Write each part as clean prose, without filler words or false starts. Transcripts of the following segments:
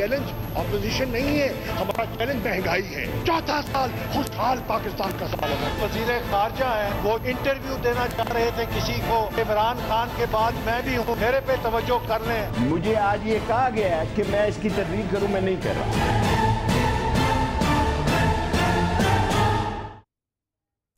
Challenge opposition नहीं है, हमारा चैलेंज महंगाई है। चौथा साल खुशहाल पाकिस्तान का साल है। वजीर खारजा है, वो इंटरव्यू देना चाह रहे थे किसी को, इमरान खान के बाद मैं भी हूँ, मेरे पे तवज्जो कर लें। मुझे आज ये कहा गया है कि मैं इसकी तदरीक करूँ, मैं नहीं कर रहा।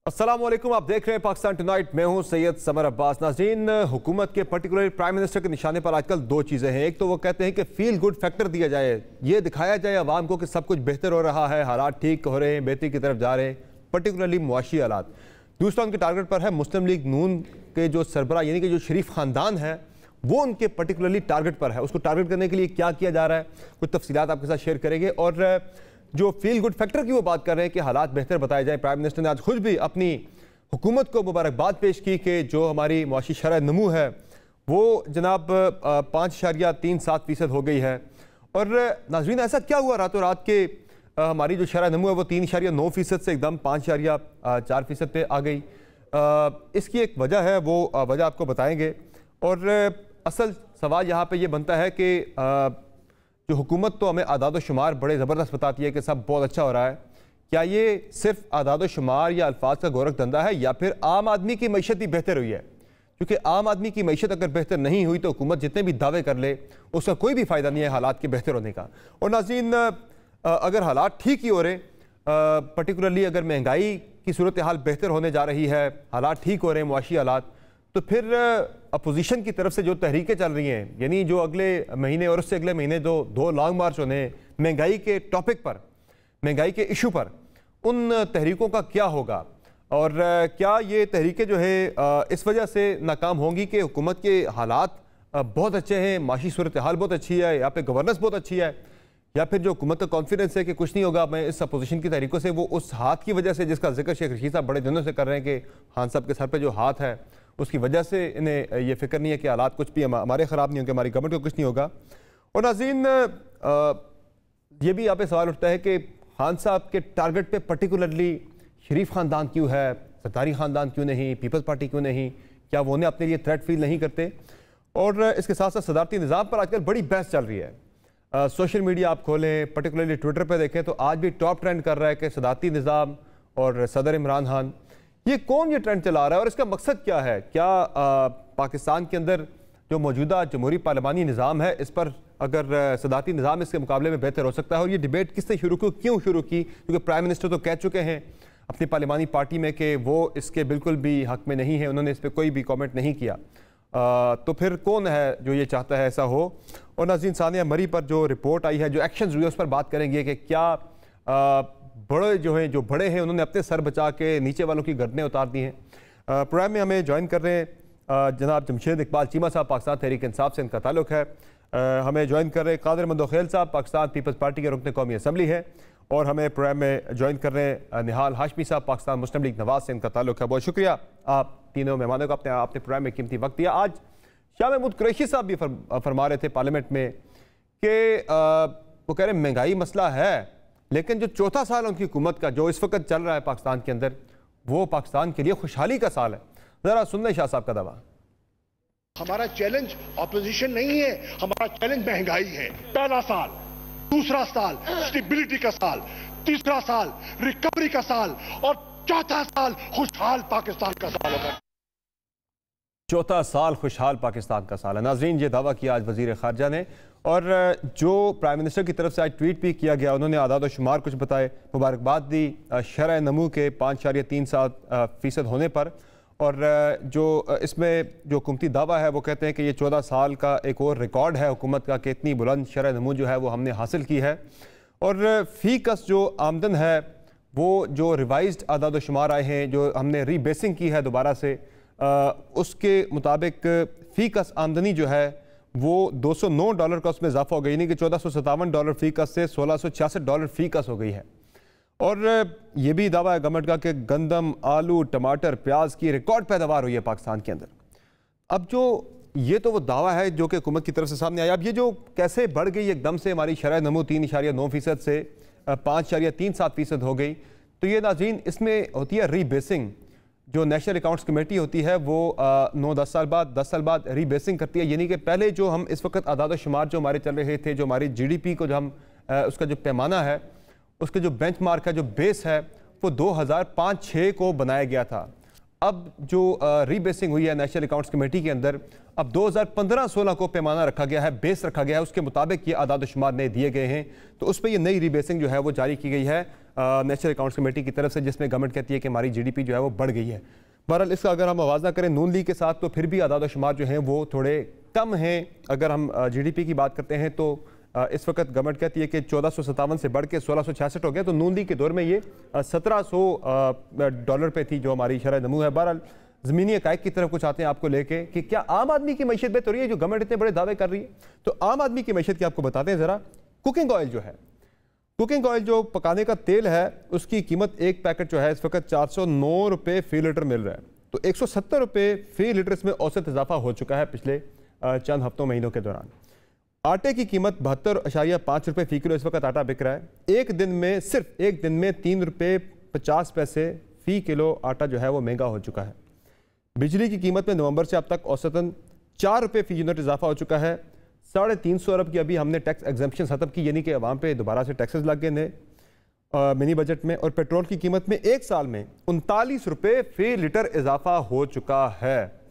अस्सलामुअलैकुम, आप देख रहे हैं पाकिस्तान टुनाइट। मैं हूं सैयद समर अब्बास। नाज़रीन, हुकूमत के पर्टिकुलर प्राइम मिनिस्टर के निशाने पर आजकल दो चीज़ें हैं। एक तो वो कहते हैं कि फील गुड फैक्टर दिया जाए, ये दिखाया जाए आवाम को कि सब कुछ बेहतर हो रहा है, हालात ठीक हो रहे हैं, बेहतरी की तरफ जा रहे हैं, पर्टिकुलरली मुआशी हालात। दूसरा उनके टारगेट पर है मुस्लिम लीग नून के जो सरबरा यानी कि जो शरीफ ख़ानदान है, वो उनके पर्टिकुलरली टारगेट पर है। उसको टारगेट करने के लिए क्या किया जा रहा है, कुछ तफसीलात आपके साथ शेयर करेंगे। और जो फील गुड फैक्टर की वो बात कर रहे हैं कि हालात बेहतर बताए जाए, प्राइम मिनिस्टर ने आज खुद भी अपनी हुकूमत को मुबारकबाद पेश की कि जो हमारी मुआशी शरह नमू है वो जनाब 5.37% हो गई है। और नाज़रीन, ऐसा क्या हुआ रातों रात के हमारी जो शरह नमू है वो 3.9% से एकदम 5.4% पे आ गई। इसकी एक वजह है, वो वजह आपको बताएंगे। और असल सवाल यहाँ पे ये बनता है कि जो हुकूमत तो हमें आदाद शुमार बड़े ज़बरदस्त बताती है कि सब बहुत अच्छा हो रहा है, क्या ये सिर्फ आदाद शुमार या अल्फाज का गोरख धंधा है या फिर आम आदमी की मईशत ही बेहतर हुई है? क्योंकि आम आदमी की मईशत अगर बेहतर नहीं हुई तो हुकूमत जितने भी दावे कर ले उसका कोई भी फ़ायदा नहीं है हालात के बेहतर होने का। और नाज़रीन, अगर हालात ठीक ही हो रहे, पर्टिकुलरली अगर महंगाई की सूरत हाल बेहतर होने जा रही है, हालात ठीक हो रहे हैं मुआशी हालात, तो फिर अपोजिशन की तरफ से जो तहरीकें चल रही हैं, यानी जो अगले महीने और उससे अगले महीने जो दो लॉन्ग मार्च होने महंगाई के टॉपिक पर, महंगाई के इशू पर, उन तहरीकों का क्या होगा? और क्या ये तहरीकें जो है इस वजह से नाकाम होंगी कि हुकूमत के हालात बहुत अच्छे हैं, माशी सूरत हाल बहुत अच्छी है, यहाँ पे गवर्नेंस बहुत अच्छी है, या फिर जो हुकूमत का कॉन्फिडेंस है कि कुछ नहीं होगा मैं इस अपोजिशन की तहरीकों से, वो उस हाथ की वजह से जिसका जिक्र शेख रशीद साहब बड़े दिनों से कर रहे हैं कि खान साहब के सर पर जो हाथ है उसकी वजह से इन्हें ये फिक्र नहीं है कि हालात कुछ भी हमारे ख़राब नहीं होंगे, हमारी गवर्नमेंट को कुछ नहीं होगा। और नाज़रीन, ये भी यहाँ पे सवाल उठता है कि खान साहब के टारगेट पे पर्टिकुलरली शरीफ ख़ानदान क्यों है, सरदारी ख़ानदान क्यों नहीं, पीपल्स पार्टी क्यों नहीं? क्या वो उन्हें अपने लिए थ्रेट फील नहीं करते? और इसके साथ साथ सदारती निज़ाम पर आजकल बड़ी बहस चल रही है। सोशल मीडिया आप खोलें, पर्टिकुलरली ट्विटर पर देखें तो आज भी टॉप ट्रेंड कर रहा है कि सदारती निज़ाम और सदर इमरान खान, ये कौन ये ट्रेंड चला रहा है और इसका मकसद क्या है? क्या पाकिस्तान के अंदर जो मौजूदा जमहूरी पार्लिमानी निज़ाम है इस पर अगर सदारती निज़ाम इसके मुकाबले में बेहतर हो सकता है? और ये डिबेट किसने शुरू की, क्यों शुरू की? क्योंकि प्राइम मिनिस्टर तो कह चुके हैं अपनी पार्लिमानी पार्टी में कि वो इसके बिल्कुल भी हक में नहीं है, उन्होंने इस पर कोई भी कमेंट नहीं किया। तो फिर कौन है जो ये चाहता है ऐसा हो? और नाज़रीन, सानिया मरी पर जो रिपोर्ट आई है, जो एक्शंस हुए, उस पर बात करेंगे कि क्या बड़े जो बड़े हैं उन्होंने अपने सर बचा के नीचे वालों की गर्दनें उतार दी हैं। प्रोग्राम में हमें ज्वाइन कर रहे हैं जनाब जमशेद इकबाल चीमा साहब, पाकिस्तान तहरीक इंसाफ से इनका ताल्लुक है। हमें ज्वाइन कर रहे हैं कादिर मंदोखेल साहब, पाकिस्तान पीपल्स पार्टी के रुकन कौमी असम्बली है। और हमें प्रोग्राम में ज्वाइन कर रहे हैं निहाल हाशमी साहब, पाकिस्तान मुस्लिम लीग नवाज से इनका ताल्लुक है। बहुत शुक्रिया आप तीनों मेहमानों को अपने प्रोग्राम में कीमती वक्त दिया। आज शाह महमूद कुरैशी साहब भी फरमा रहे थे पार्लियामेंट में कि वो कह रहे महंगाई मसला है, लेकिन जो चौथा साल उनकी हुकूमत का जो इस वक्त चल रहा है पाकिस्तान के अंदर, वो पाकिस्तान के लिए खुशहाली का साल है। जरा सुन लें शाह साहब का दावा। हमारा चैलेंज ऑपोजिशन नहीं है, हमारा चैलेंज महंगाई है। पहला साल, दूसरा साल स्टेबिलिटी का साल, तीसरा साल रिकवरी का साल और चौथा साल खुशहाल पाकिस्तान का साल होगा। चौथा साल खुशहाल पाकिस्तान का साल है। नाजरीन, ये दावा किया आज वजीर खारजा ने, और जो प्राइम मिनिस्टर की तरफ से आज ट्वीट भी किया गया, उन्होंने आदाद शुमार कुछ बताए, मुबारकबाद दी शरह नमू के 5.37% होने पर। और जो इसमें जो हुकूमती दावा है वो कहते हैं कि ये 14 साल का एक और रिकॉर्ड है हुकूमत का कि इतनी बुलंद शरह नमू जो है वो हमने हासिल की है। और फ़ी कस जो आमदन है वो जो रिवाइज्ड आदाद शुमार आए हैं, जो हमने रीबेसिंग की है दोबारा से, उसके मुताबिक फ़ी कस आमदनी जो है वो $209 का उसमें इजाफा हो गई, यानी कि $1457 फ़ी कस से $1666 फ़ी कस हो गई है। और ये भी दावा है गवर्नमेंट का कि गंदम, आलू, टमाटर, प्याज की रिकॉर्ड पैदावार हुई है पाकिस्तान के अंदर। अब जो ये तो वो दावा है जो कि हुकूमत की तरफ से सामने आया। अब ये जो कैसे बढ़ गई एकदम से हमारी शरह नमू 3.9% से 5.37% हो गई, तो ये नाज़रीन इसमें होती है रीबेसिंग। जो नेशनल अकाउंट्स कमेटी होती है वो 9-10 साल बाद 10 साल बाद रीबेसिंग करती है, यानी कि पहले जो हम इस वक्त आदाद शुमार जो हमारे चल रहे थे, जो हमारी GDP को जो हम उसका जो पैमाना है, उसका जो बेंचमार्क है, जो बेस है, वो 2005-06 को बनाया गया था। अब जो रीबेसिंग हुई है नेशनल अकाउंट्स कमेटी के अंदर, अब 2015-16 को पैमाना रखा गया है, बेस रखा गया है, उसके मुताबिक ये आदाद शुमार नए दिए गए हैं। तो उस पर ये नई रीबेसिंग जो है वो जारी की गई है नेशनल अकाउंट्स कमेटी की तरफ से, जिसमें गवर्नमेंट कहती है कि हमारी GDP जो है वो बढ़ गई है। बहरहाल इसका अगर हम आवाज़ा करें नून लीग के साथ, तो फिर भी आदाद शुमार जो हैं वो थोड़े कम हैं। अगर हम GDP की बात करते हैं तो इस वक्त गवर्नमेंट कहती है कि 1457 से बढ़ के 1666 हो गया। तो नून लीग के दौर में ये 1700 डॉलर पे थी जो हमारी शरह नमू है। बहरहाल ज़मीनी हक़ाइक़ की तरफ कुछ आते हैं आपको लेके कि क्या आम आदमी की मैशत बेहतर हो रही है, जो गवर्नमेंट इतने बड़े दावे कर रही है। तो आम आदमी की मैशत की आपको बताते हैं ज़रा। कुकिंग ऑयल जो है, कुकिंग ऑयल जो पकाने का तेल है, उसकी कीमत एक पैकेट जो है इस वक्त 409 रुपये फ़ी लीटर मिल रहा है। तो 170 रुपये फ़ी लीटर इसमें औसत इजाफा हो चुका है पिछले चंद हफ्तों महीनों के दौरान। आटे की कीमत 72.5 रुपये फ़ी किलो इस वक्त आटा बिक रहा है। एक दिन में, सिर्फ एक दिन में 3 रुपये 50 पैसे फ़ी किलो आटा जो है वो महंगा हो चुका है। बिजली की कीमत में नवंबर से अब तक औसतन 4 रुपये फ़ी यूनिट इजाफा हो चुका है। 350 अरब की अभी हमने टैक्स एग्जम्पशन खत्म की, यानी कि अवाम पे दोबारा से टैक्सेस लग गए ने मिनी बजट में। और पेट्रोल की कीमत में एक साल में 39 रुपये फ़ी लीटर इजाफा हो चुका है।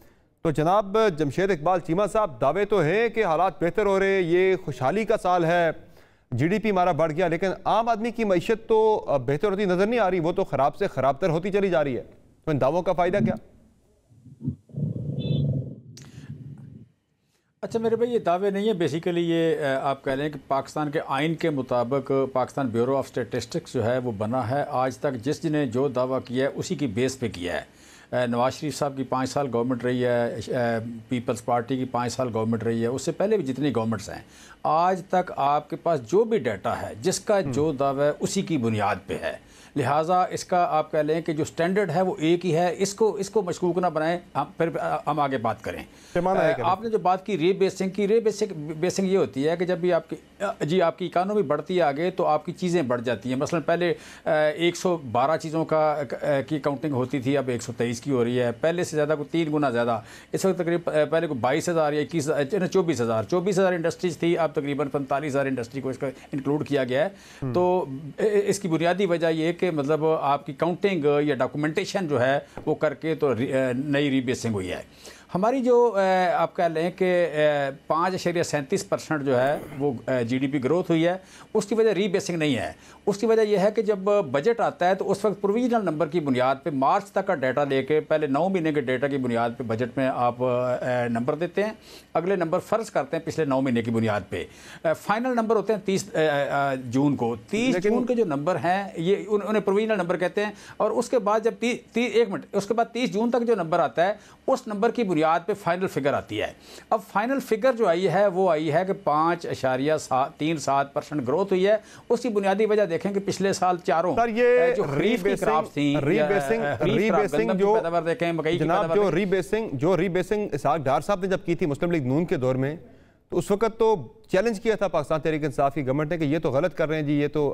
तो जनाब जमशेद इकबाल चीमा साहब, दावे तो हैं कि हालात बेहतर हो रहे, ये खुशहाली का साल है, GDP हमारा बढ़ गया, लेकिन आम आदमी की मैशत तो बेहतर होती नजर नहीं आ रही, वो तो खराब से खराबतर होती चली जा रही है। तो इन दावों का फायदा क्या? अच्छा मेरे भाई, ये दावे नहीं है, बेसिकली ये आप कह रहे हैं कि पाकिस्तान के आइन के मुताबिक पाकिस्तान ब्यूरो ऑफ स्टैटिस्टिक्स जो है वो बना है। आज तक जिसने जो दावा किया है उसी की बेस पे किया है। नवाज शरीफ साहब की 5 साल गवर्नमेंट रही है, पीपल्स पार्टी की 5 साल गवर्नमेंट रही है, उससे पहले भी जितनी गवर्नमेंट्स हैं, आज तक आपके पास जो भी डाटा है, जिसका जो दावा है उसी की बुनियाद पे है। लिहाजा इसका आप कह लें कि जो स्टैंडर्ड है वो एक ही है, इसको मशकूक ना बनाएं। फिर हम आगे बात करें। आपने जो बात की रीबेसिंग की, बेसिंग ये होती है कि जब भी आपकी इकानमी बढ़ती है आगे, तो आपकी चीज़ें बढ़ जाती हैं। मसलन पहले 112 चीज़ों की काउंटिंग होती थी, अब 123 की हो रही है, पहले से ज़्यादा, को 3 गुना ज़्यादा। इस वक्त तकरीबन पहले को 22,000 या 24,000 इंडस्ट्रीज़ थी, अब तकरीबन 45,000 इंडस्ट्री को इसका इंक्लूड किया गया है। तो इसकी बुनियादी वजह ये कि मतलब आपकी काउंटिंग या डॉक्यूमेंटेशन जो है वो करके तो नई रीबेसिंग हुई है। हमारी जो आप कह लें कि 5.37% जो है वो GDP ग्रोथ हुई है, उसकी वजह रीबेसिंग नहीं है। उसकी वजह यह है कि जब बजट आता है तो उस वक्त प्रोविजनल नंबर की बुनियाद पे मार्च तक का डाटा लेके, पहले 9 महीने के डाटा की बुनियाद पे बजट में आप नंबर देते हैं, अगले नंबर फ़र्ज करते हैं पिछले 9 महीने की बुनियाद पे। फाइनल नंबर होते हैं 30 जून को। 30 जून के जो नंबर हैं ये उन्हें प्रोविजनल नंबर कहते हैं। और उसके बाद जब 30 जून तक जो नंबर आता है, उस नंबर की बुनियाद पे फाइनल फिगर आती है। अब फाइनल फिगर जो आई है वो आई है कि 5.37% ग्रोथ हुई है। उसकी बुनियादी वजह देखें कि पिछले साल चारों ये जो खरीफ की क्रॉप थी, रीबेसिंग जो पैदावार देखें, मकई की जनाब जो रीबेसिंग इसहाक डार साहब ने जब की थी मुस्लिम लीग नून के दौर में, तो उस वक्त तो चैलेंज किया था पाकिस्तान तहरीक इंसाफ की गवर्नमेंट ने कि ये तो गलत कर रहे हैं जी, ये तो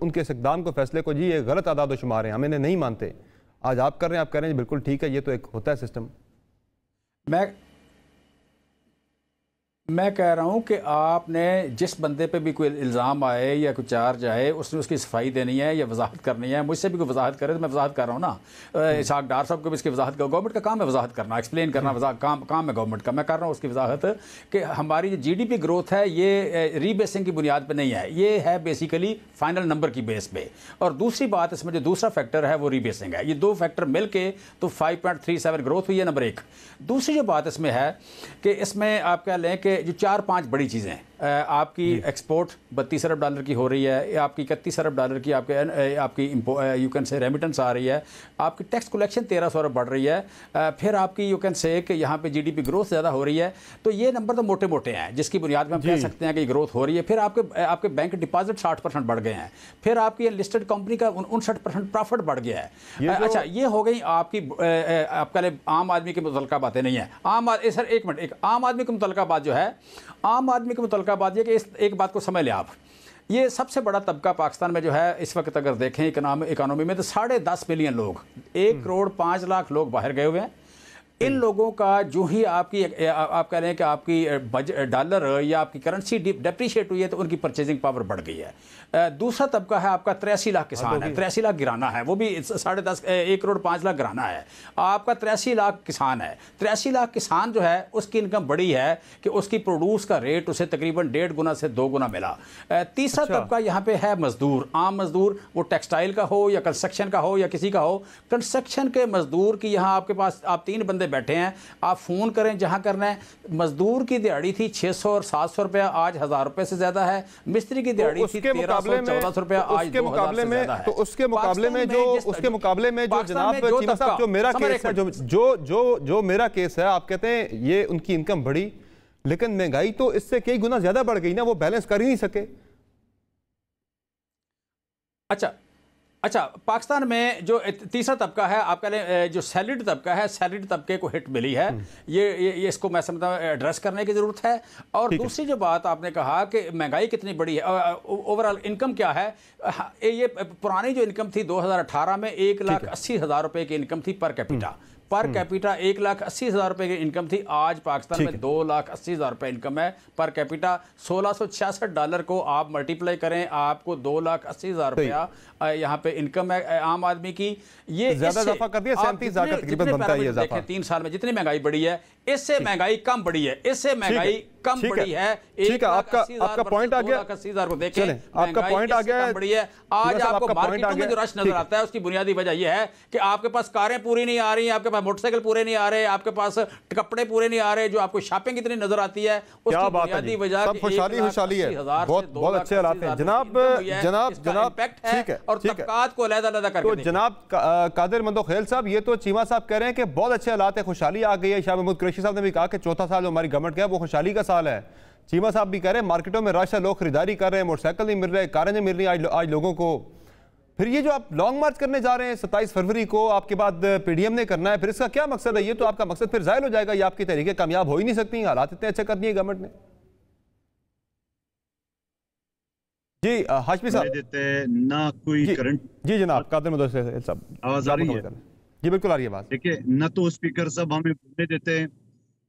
उनके इस इक़दाम को, फैसले को जी ये गलत आदाद शुमार हैं, हम इन्हें नहीं मानते। आज आप कर रहे हैं, आप कह रहे हैं बिल्कुल ठीक है, ये तो एक होता है सिस्टम। मैं कह रहा हूँ कि आपने जिस बंदे पे भी कोई इल्ज़ाम आए या कोई चार्ज आए, उसने उसकी सफाई देनी है या वजाहत करनी है। मुझसे भी कोई वजाहत करे तो मैं वजाहत कर रहा हूँ ना। इसहाक डार साहब को भी इसकी वजाहत करो, गवर्नमेंट का काम है वजाहत करना, एक्सप्लेन करना, काम है गवर्नमेंट का। मैं कर रहा हूँ उसकी वजाहत कि हमारी जो GDP ग्रोथ है ये रीबेसिंग की बुनियाद पर नहीं है, ये है बेसिकली फाइनल नंबर की बेस पे। और दूसरी बात, इसमें जो दूसरा फैक्टर है वो रीबेसिंग है। ये दो फैक्टर मिल के तो 5.37 ग्रोथ हुई है, नंबर 1। दूसरी जो बात इसमें है कि इसमें आप कह लें कि जो 4-5 बड़ी चीज़ें, आपकी एक्सपोर्ट 32 अरब डॉलर की हो रही है, आपकी 31 अरब डॉलर की आपकी यू कैन से रेमिटेंस आ रही है, आपकी टैक्स कलेक्शन 1300 अरब बढ़ रही है, फिर आपकी यू कैन से कि यहाँ पे GDP ग्रोथ ज़्यादा हो रही है। तो ये नंबर तो मोटे मोटे हैं जिसकी बुनियाद में हम कह सकते हैं कि ग्रोथ हो रही है। फिर आपके बैंक डिपॉजिट 60% बढ़ गए हैं, फिर आपकी लिस्टेड कंपनी का 59% प्रॉफिट बढ़ गया है। अच्छा, ये हो गई आपकी आपका आम आदमी की मुतल्लिका बातें नहीं है। सर एक मिनट, एक आम आदमी की मुतल्लिका बात जो है, आम आदमी की मुतल्लिका बात ये कि एक बात को समझ लें आप, ये सबसे बड़ा तबका पाकिस्तान में जो है इस वक्त अगर देखें इकोनॉमी में तो 10.5 मिलियन लोग, 1 करोड़ 5 लाख लोग बाहर गए हुए हैं। इन लोगों का जो ही आप कह रहे हैं कि आपकी डॉलर या आपकी करेंसी डेप्रीशिएट हुई है तो उनकी परचेजिंग पावर बढ़ गई है। दूसरा तबका है आपका 83 लाख किसान है, 83 लाख गिराना है, वो भी 1 करोड़ 5 लाख गिराना है। आपका 83 लाख किसान है, 83 लाख किसान जो है उसकी इनकम बड़ी है कि उसकी प्रोड्यूस का रेट उसे तकरीबन 1.5 गुना से 2 गुना मिला। तीसरा तबका यहाँ पे है मजदूर, आम मजदूर, वो टेक्सटाइल का हो या कंस्ट्रक्शन का हो या किसी का हो। कंस्ट्रक्शन के मजदूर की यहाँ आपके पास आप 3 बंदे बैठे हैं, आप फ़ोन करें जहाँ करना है, मजदूर की दिहाड़ी थी 600 और 700 रुपया, आज 1000 रुपये से ज़्यादा है। मिस्त्री की दिहाड़ी थी 1300-1400 रुपया, आज 2000 से ज़्यादा है। तो उसके मुकाबले में जो जनाब चीमा साहब, जो मेरा केस है, जो मेरा केस है, आप कहते हैं ये उनकी इनकम बढ़ी, लेकिन महंगाई तो इससे कई गुना ज्यादा बढ़ गई ना, वो बैलेंस कर ही नहीं सके। अच्छा, पाकिस्तान में जो तीसरा तबका है, आप कह लें जो सैलरीड तबका है, सैलरीड तबके को हिट मिली है। ये इसको मैं समझता हूँ एड्रेस करने की ज़रूरत है। और दूसरी जो बात आपने कहा कि महंगाई कितनी बड़ी है, ओवरऑल इनकम क्या है, ये पुरानी जो इनकम थी 2018 में 1,80,000 रुपये की इनकम थी पर कैपिटा 1,80,000 रुपये की इनकम थी। आज पाकिस्तान में 2,80,000 रुपये इनकम है पर कैपिटा। $1666 को आप मल्टीप्लाई करें, आपको 2,80,000 रुपया यहाँ पे इनकम है आम आदमी की। ये ज्यादा इजाफा कर दिया, 37,000 का तकरीबन बनता है ये इजाफा। 3 साल में जितनी महंगाई बढ़ी है, इससे महंगाई कम बढ़ी है, इससे महंगाई कम बढ़ी है। ठीक है, आपका पॉइंट आ गया। 2,80,000 को देखें, आपका पॉइंट आ गया बढ़ी है। आज आपको मार्केटों में जो रश नजर आता है उसकी बुनियादी वजह यह है कि आपके पास कारें पूरी नहीं आ रही, आपके पास मोटरसाइकिल पूरे नहीं आ रहे, आपके पास कपड़े पूरे नहीं आ रहे, जो आपको शॉपिंग इतनी नजर आती है उसकी बुनियादी वजह सब खुशहाली है, बहुत अच्छे हालात हैं जनाब। ठीक है, और तबकात को अलग-अलग करके तो जनाब कादिर मंदोखेल साहब, ये तो चीमा साहब कह रहे हैं कि बहुत अच्छे हालात है, खुशहाली आ गई है। शाह महमूद कुरैशी साहब ने भी कहा कि चौथा साल जो हमारी गवर्नमेंट का है वो खुशहाली का साल है। चीमा साहब भी कह रहे हैं मार्केटों में रश है, लोग खरीदारी कर रहे हैं, मोटरसाइकिल नहीं मिल रहे, कारें नहीं मिल रही आज लोगों को। फिर ये जो आप लॉन्ग मार्च करने जा रहे हैं 27 फरवरी को, आपके बाद पीडीएम ने करना है, फिर इसका क्या मकसद है? ये तो आपका मकसद फिर जाहिर हो जाएगा, ये आपकी तहरीकें कामयाब हो ही नहीं सकती, हालात इतने अच्छे कर दिए गवर्नमेंट ने। जी हाशमी साहब देते ना कोई करंट। जी जनाब कादिर मंदोखेल साहब, आवाज आ रही है? जी बिल्कुल आ रही है बात। देखिए, न तो स्पीकर साहब हमें बोलने देते हैं,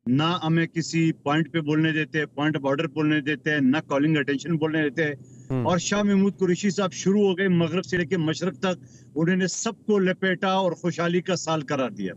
ना हमें किसी पॉइंट पे बोलने देते हैं, पॉइंट ऑफ ऑर्डर बोलने देते हैं, ना कॉलिंग अटेंशन बोलने देते हैं। और शाह महमूद कुरैशी साहब शुरू हो गए मगरब से लेकर मशरक तक, उन्होंने सबको लपेटा और खुशहाली का साल करार दिया।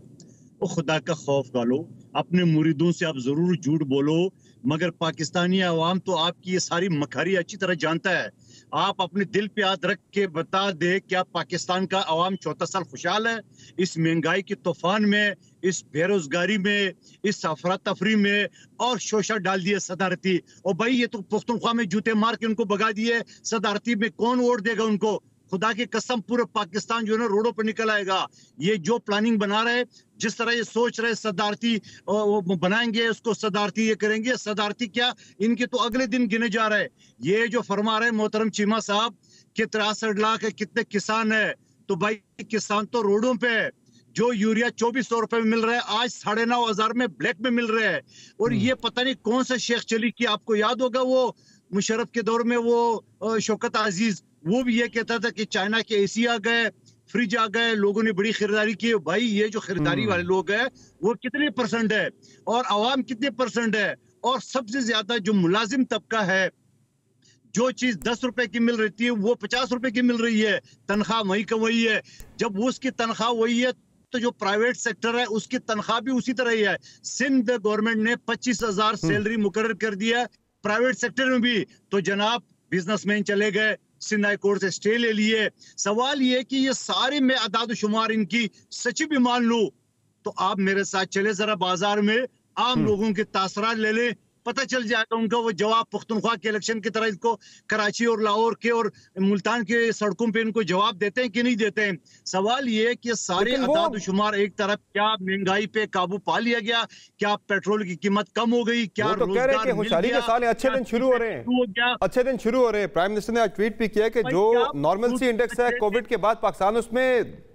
वो खुदा का खौफ डालो, अपने मुरीदों से आप जरूर झूठ बोलो, मगर पाकिस्तानी अवाम तो आपकी ये सारी मखारी अच्छी तरह जानता है। आप अपने दिल पे हाथ रख के बता दे क्या पाकिस्तान का अवाम 14 साल खुशहाल है? इस महंगाई के तूफान में, इस बेरोजगारी में, इस अफरा तफरी में, और शोशा डाल दिए सदारती। और भाई ये तो पुख्तनख्वा में जूते मार के उनको भगा दिए, सदारती में कौन वोट देगा उनको? खुदा की कसम पूरे पाकिस्तान जो है ना रोडों पर निकल आएगा। ये जो प्लानिंग बना रहे, जिस तरह ये सोच रहे सदारती वो बनाएंगे, उसको सदारती ये करेंगे, सदारती क्या, इनके तो अगले दिन गिने जा रहे। ये जो फरमा रहे मोहतरम चीमा साहब कि 63 लाख है, कितने किसान है, तो भाई किसान तो रोडों पे है। जो यूरिया 2400 रुपए में मिल रहा है, आज 9,500 में ब्लैक में मिल रहा है। और ये पता नहीं कौन सा शेख चली की, आपको याद होगा वो मुशर्रफ के दौर में वो शौकत अजीज, वो भी ये कहता था कि चाइना के एसी आ गए, फ्रिज आ गए, लोगों ने बड़ी खरीदारी की। भाई ये जो खरीदारी वाले लोग हैं वो कितने परसेंट है और आवाम कितने परसेंट है? और सबसे ज्यादा जो मुलाजिम तबका है, जो चीज 10 रुपए की मिल रही थी वो 50 रुपए की मिल रही है, तनख्वाह वही का वही है। जब उसकी तनख्वाह वही है तो जो प्राइवेट सेक्टर है उसकी तनख्वाह भी उसी तरह ही है। सिंध गवर्नमेंट ने 25,000 सैलरी मुकर्रर कर दिया प्राइवेट सेक्टर में भी, तो जनाब बिजनेसमैन चले गए, सिंध हाई कोर्ट से स्टे ले लिए। सवाल ये कि ये सारे में अदाद शुमार इनकी सच्ची भी मान लूं तो आप मेरे साथ चले जरा बाजार में, आम लोगों के तासरात ले लें, पता चल जाएगा उनका वो जवाब। पुख्तनख्वा के इलेक्शन की तरह इसको कराची और लाहौर के और मुल्तान के सड़कों पे इनको जवाब देते हैं कि नहीं देते हैं। सवाल ये है कि सारे अदाद शुमार एक तरफ, क्या महंगाई पे काबू पा लिया गया, क्या पेट्रोल की कीमत कम हो गई, क्या रोजगार खुशहाली के साल अच्छे दिन शुरू हो रहे हैं, अच्छे दिन शुरू हो रहे हैं। प्राइम मिनिस्टर ने आज ट्वीट भी किया कि जो नॉर्मलसी इंडेक्स है कोविड के बाद पाकिस्तान उसमें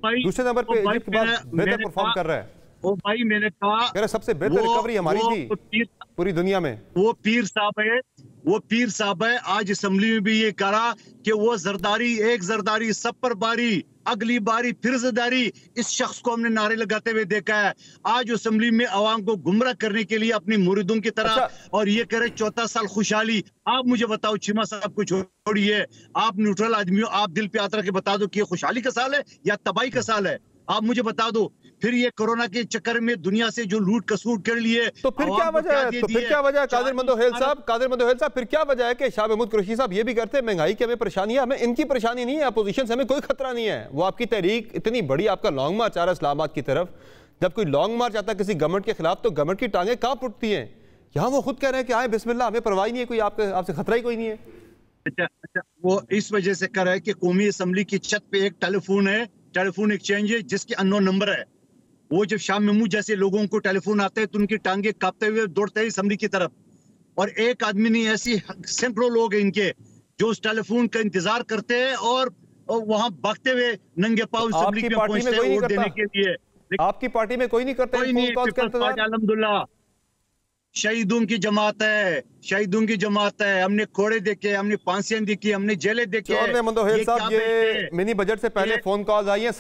दूसरे नंबर पे इजिप्ट के बाद बेहतर परफॉर्म कर रहा है। ओ भाई मैंने कहा सबसे बेहतर रिकवरी हमारी थी पूरी दुनिया में। वो पीर साहब है, वो पीर साहब है। आज असेंबली में भी ये कहा कि वो जरदारी, एक जरदारी सब पर बारी, अगली बारी फिर जरदारी। इस शख्स को हमने नारे लगाते हुए देखा है। आज असेंबली में आवाम को गुमराह करने के लिए अपनी मुरीदों की तरह और ये करे 14 साल खुशहाली। आप मुझे बताओ, चीमा साहब को छोड़िए, आप न्यूट्रल आदमी हो, आप दिल पे हाथ रख के बता दो कि ये खुशहाली का साल है या तबाही का साल है? आप मुझे बता दो। फिर ये कोरोना के चक्कर में दुनिया से जो लूट कसूट कर लिए, तो फिर क्या वजह है? तो फिर क्या वजह है कादिर मंदोहेल साहब, फिर क्या वजह है कि शाह महमूद कुरैशी साहब ये भी करते हैं महंगाई की हमें परेशानी है, हमें इनकी परेशानी नहीं है, अपोजिशन से हमें कोई खतरा नहीं है। वो आपकी तहरीक इतनी बड़ी, आपका लॉन्ग मार्च आ रहा है इस्लामाबाद की तरफ, जब कोई लॉन्ग मार्च आता है किसी गवर्नमेंट के खिलाफ तो गवर्नमेंट की टांगें कहाँ फुटती हैं? यहाँ वो खुद कह रहे हैं कि आए बिस्मिल्लाह, हमें परवाह नहीं है, कोई आपसे खतरा ही कोई नहीं है। अच्छा, वो इस वजह से कर रहा है कि कौमी असम्बली की छत पे एक टेलीफोन है, टेलीफोन एक्सचेंज है जिसके अननोन नंबर है। वो जब शाह महमूद जैसे लोगों को टेलीफोन आते हैं तो उनकी टांगे कांपते हुए दौड़ते हैं असम्बली की तरफ। और एक आदमी नहीं, ऐसी सैकड़ों लोग हैं इनके जो उस टेलीफोन का इंतजार करते हैं और वहां भागते हुए नंगे पांव असम्बली में पहुंचते हैं वोट देने के लिए। आपकी पार्टी में कोई नहीं करता? कोई नहीं। अल्हम्दुलिल्लाह शहीदों की जमात है, शहीदों की जमात है। हमने खोड़े देखे, हमने फांसियां देखी, हमने जेलें देखी। मंदोहेल साहब, ये मिनी बजट से पहले फोन कॉल आई है,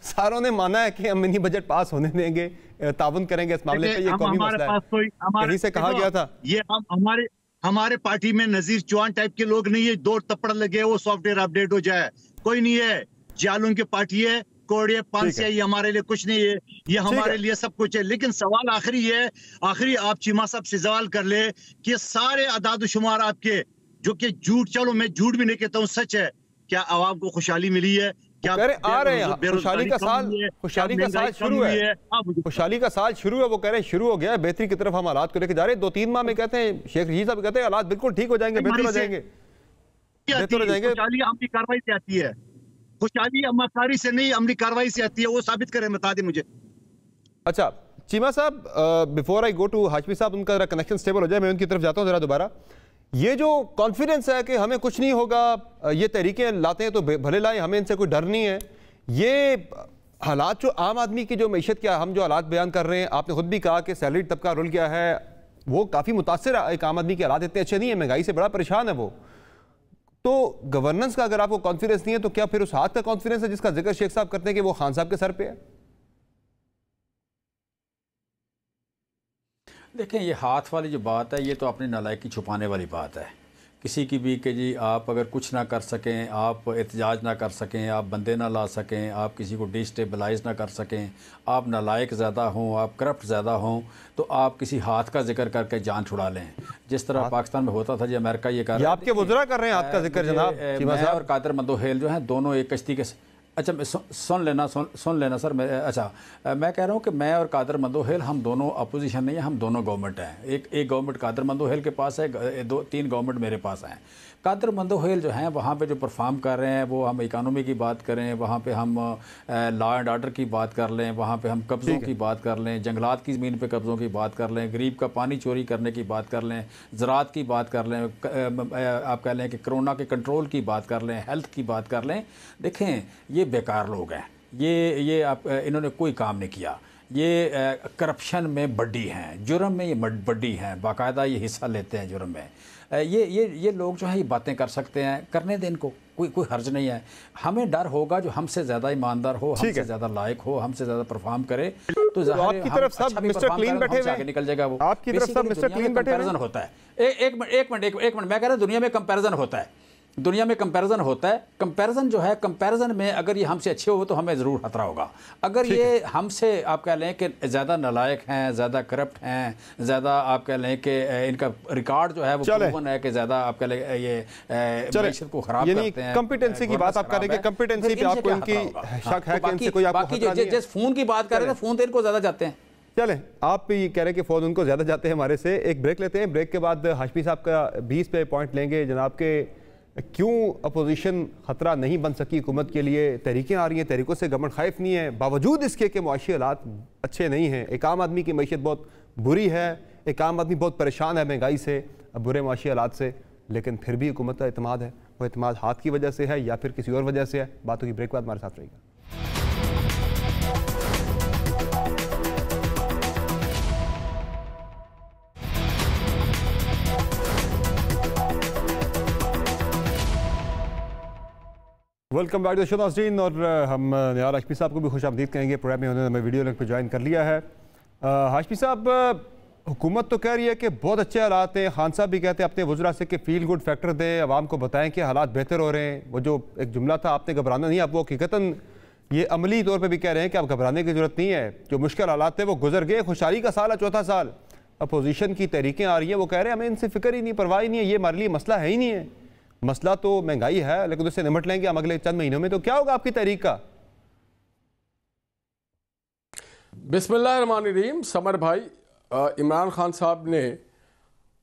सारों ने माना है कि हम मिनी बजट पास होने देंगे, ताउन करेंगे इस मामले पे, ये कौमी मसला है, कहीं से कहा गया था। ये हमारे पार्टी में नजीर चौहान टाइप के लोग नहीं है, दो थप्पड़ लगे वो सॉफ्टवेयर अपडेट हो जाए, कोई नहीं है। जालों की पार्टी है, कोड़े पांसिया, ये हमारे लिए कुछ नहीं है, ये हमारे लिए सब कुछ है। लेकिन सवाल आखिरी है, आखिरी आप चीमा साहब से सवाल कर ले कि सारे अदाद शुमार आपके जो कि झूठ, चलो मैं झूठ भी नहीं कहता हूँ, सच है, क्या आवाम को खुशहाली मिली है? क्या आ रहे हैं खुशहाली का साल शुरू है, खुशहाली का साल शुरू है, वो कह रहे हैं शुरू हो गया है, बेहतरी की तरफ हम हालात को लेकर जा रहे हैं। 2-3 माह में कहते हैं शेख रशीद साहब कहते हैं हालात बिल्कुल ठीक हो जाएंगे, बेहतर हो जाएंगे, बेहतर हो जाएंगे। खुशहाली अमली कार्रवाई से आती है, खुशहाली अमलकारी से नहीं, अमली कार्रवाई से आती है। वो साबित करें, बता दें मुझे। अच्छा चीमा साहब, before I go to Hashmi साहब, उनका जरा कनेक्शन स्टेबल हो जाए, मैं उनकी तरफ जाता हूँ जरा दोबारा। ये जो कॉन्फिडेंस है कि हमें कुछ नहीं होगा, ये तरीके लाते हैं तो भले लाएं, हमें इनसे कोई डर नहीं है, ये हालात जो आम आदमी की जो मईशत क्या, हम जो हालात बयान कर रहे हैं, आपने खुद भी कहा कि सैलरी तबका रुल गया है, वो काफ़ी मुतासर है, एक आम आदमी के हालात इतने अच्छे नहीं है, महंगाई से बड़ा परेशान है वो। तो गवर्नेंस का अगर आपको कॉन्फिडेंस नहीं है तो क्या फिर उस हाथ का कॉन्फिडेंस है जिसका जिक्र शेख साहब करते हैं कि वो खान साहब के सर पे है? देखें, ये हाथ वाली जो बात है, ये तो अपनी नालायकी छुपाने वाली बात है किसी की भी, कि जी आप अगर कुछ ना कर सकें, आप एहतजाज ना कर सकें, आप बंदे ना ला सकें, आप किसी को डिस्टेबलाइज ना कर सकें, आप नालायक ज़्यादा हों, आप करप्ट ज़्यादा हों, तो आप किसी हाथ का जिक्र करके जान छुड़ा लें। जिस तरह पाकिस्तान में होता था, जी अमेरिका ये कर रहा है, आपके वज़रा कर रहे हैं हाथ का जिक्र जनाब। मैं और कादिर मंदोहेल जो हैं दोनों एक कश्ती के, अच्छा सुन लेना सर, मैं कह रहा हूँ कि मैं और कादिर मंदोहेल हम दोनों अपोजिशन नहीं है, हम दोनों गवर्नमेंट हैं। एक गवर्नमेंट कादिर मंदोहेल के पास है, 2-3 गवर्नमेंट मेरे पास हैं। कादिर मंदोहेल जो हैं वहाँ पे जो परफॉर्म कर रहे हैं, वो हम इकानमी की बात करें, वहाँ पे हम लॉ एंड ऑर्डर की बात कर लें, वहाँ पे हम कब्ज़ों की बात कर लें, जंगलात की ज़मीन पे कब्ज़ों की बात कर लें, गरीब का पानी चोरी करने की बात कर लें, ज़राअत की बात कर लें, आप कह लें कि कोरोना के कंट्रोल की बात कर लें, हेल्थ की बात कर लें। देखें, ये बेकार लोग हैं, ये आप इन्होंने कोई काम नहीं किया, ये करप्शन में बड्डी हैं, जुर्म में ये बड्डी हैं, बाकायदा ये हिस्सा लेते हैं जुर्म में। ये लोग जो हैं ये बातें कर सकते हैं, करने दें इनको, कोई हर्ज नहीं है। हमें डर होगा जो हमसे ज़्यादा ईमानदार हो, हमसे ज़्यादा लायक हो, हमसे ज़्यादा परफॉर्म करे, तो आपकी तरफ सब मिस्टर क्लीन बैठे हुए हैं, निकल जाएगा वो। आपकी तरफ सब मिस्टर क्लीन बैठे हुए हैं। होता है, एक मिनट मैं कह रहा हूँ, दुनिया में कंपैरिजन होता है, दुनिया में कंपैरिजन होता है। कंपैरिजन जो है, कंपैरिजन में अगर ये हमसे अच्छे हो तो हमें ज़रूर खतरा होगा। अगर ये हमसे आप कह लें कि ज़्यादा नालायक हैं, ज़्यादा करप्ट हैं, ज़्यादा आप कह लें कि इनका रिकॉर्ड जो है वो प्रूवन है कि ज़्यादा आप कह लें ये मईशत को ख़राब करते हैं। कॉम्पिटेंसी की बात आप करेंगे, कॉम्पिटेंसी पे आपको इनकी शक है कि इनसे कोई आपको बाकी जिस फ़ोन की बात कर रहे थे, फ़ोन तो इनको ज़्यादा जाते हैं। चलें, आप ये कह रहे हैं कि फ़ोन उनको ज़्यादा जाते हैं हमारे से। एक ब्रेक लेते हैं, ब्रेक के बाद हाशमी साहब का 20 पे पॉइंट लेंगे जनाब के क्यों अपोजिशन ख़तरा नहीं बन सकी हुकूमत के लिए। तहरीकें आ रही हैं, तहरीकों से गवर्नमेंट खौफ नहीं है, बावजूद इसके कि मुआशी हालात अच्छे नहीं हैं। एक आम आदमी की मईशत बहुत बुरी है, एक आम आदमी बहुत परेशान है महंगाई से, बुरे मुआशी हालात से, लेकिन फिर भी हुकूमत का एतमाद है। वो एतमाद हाथ की वजह से है या फिर किसी और वजह से है। बातों की ब्रेक के बाद हमारे साथ रहेगा। Welcome back to the show नाज़रीन। और हम निहाल हाशमी साहब को भी खुश आमदीद कहेंगे। प्रोग्राम में उन्होंने हमें वीडियो लिंक पर ज्वाइन कर लिया है। हाशमी साहब, हुकूमत तो कह रही है कि बहुत अच्छे हालात हैं, खान साहब भी कहते हैं अपने वज़रा से कि फील गुड फैक्टर दें, आवाम को बताएं कि हालात बेहतर हो रहे हैं। वो जो एक जुमला था आपने घबराना नहीं, आप वो हकीकतन ये अमली तौर पर भी कह रहे हैं कि आप घबराने की ज़रूरत नहीं है। जो मुश्किल हालात थे वो गुजर गए, खुशहाली का साल है, चौथा साल। अपोजिशन की तहरीकें आ रही हैं, वो कह रहे हैं हमें इनसे फिक्र ही नहीं, परवाह ही नहीं है, ये हमारे लिए मसला है ही नहीं है। मसला तो महंगाई है, लेकिन उससे निपट लेंगे हम अगले चंद महीनों में। तो क्या होगा आपकी तहरीक का? बिस्मिल्लाहिर्रहमानिर्रहीम। समर भाई, इमरान खान साहब ने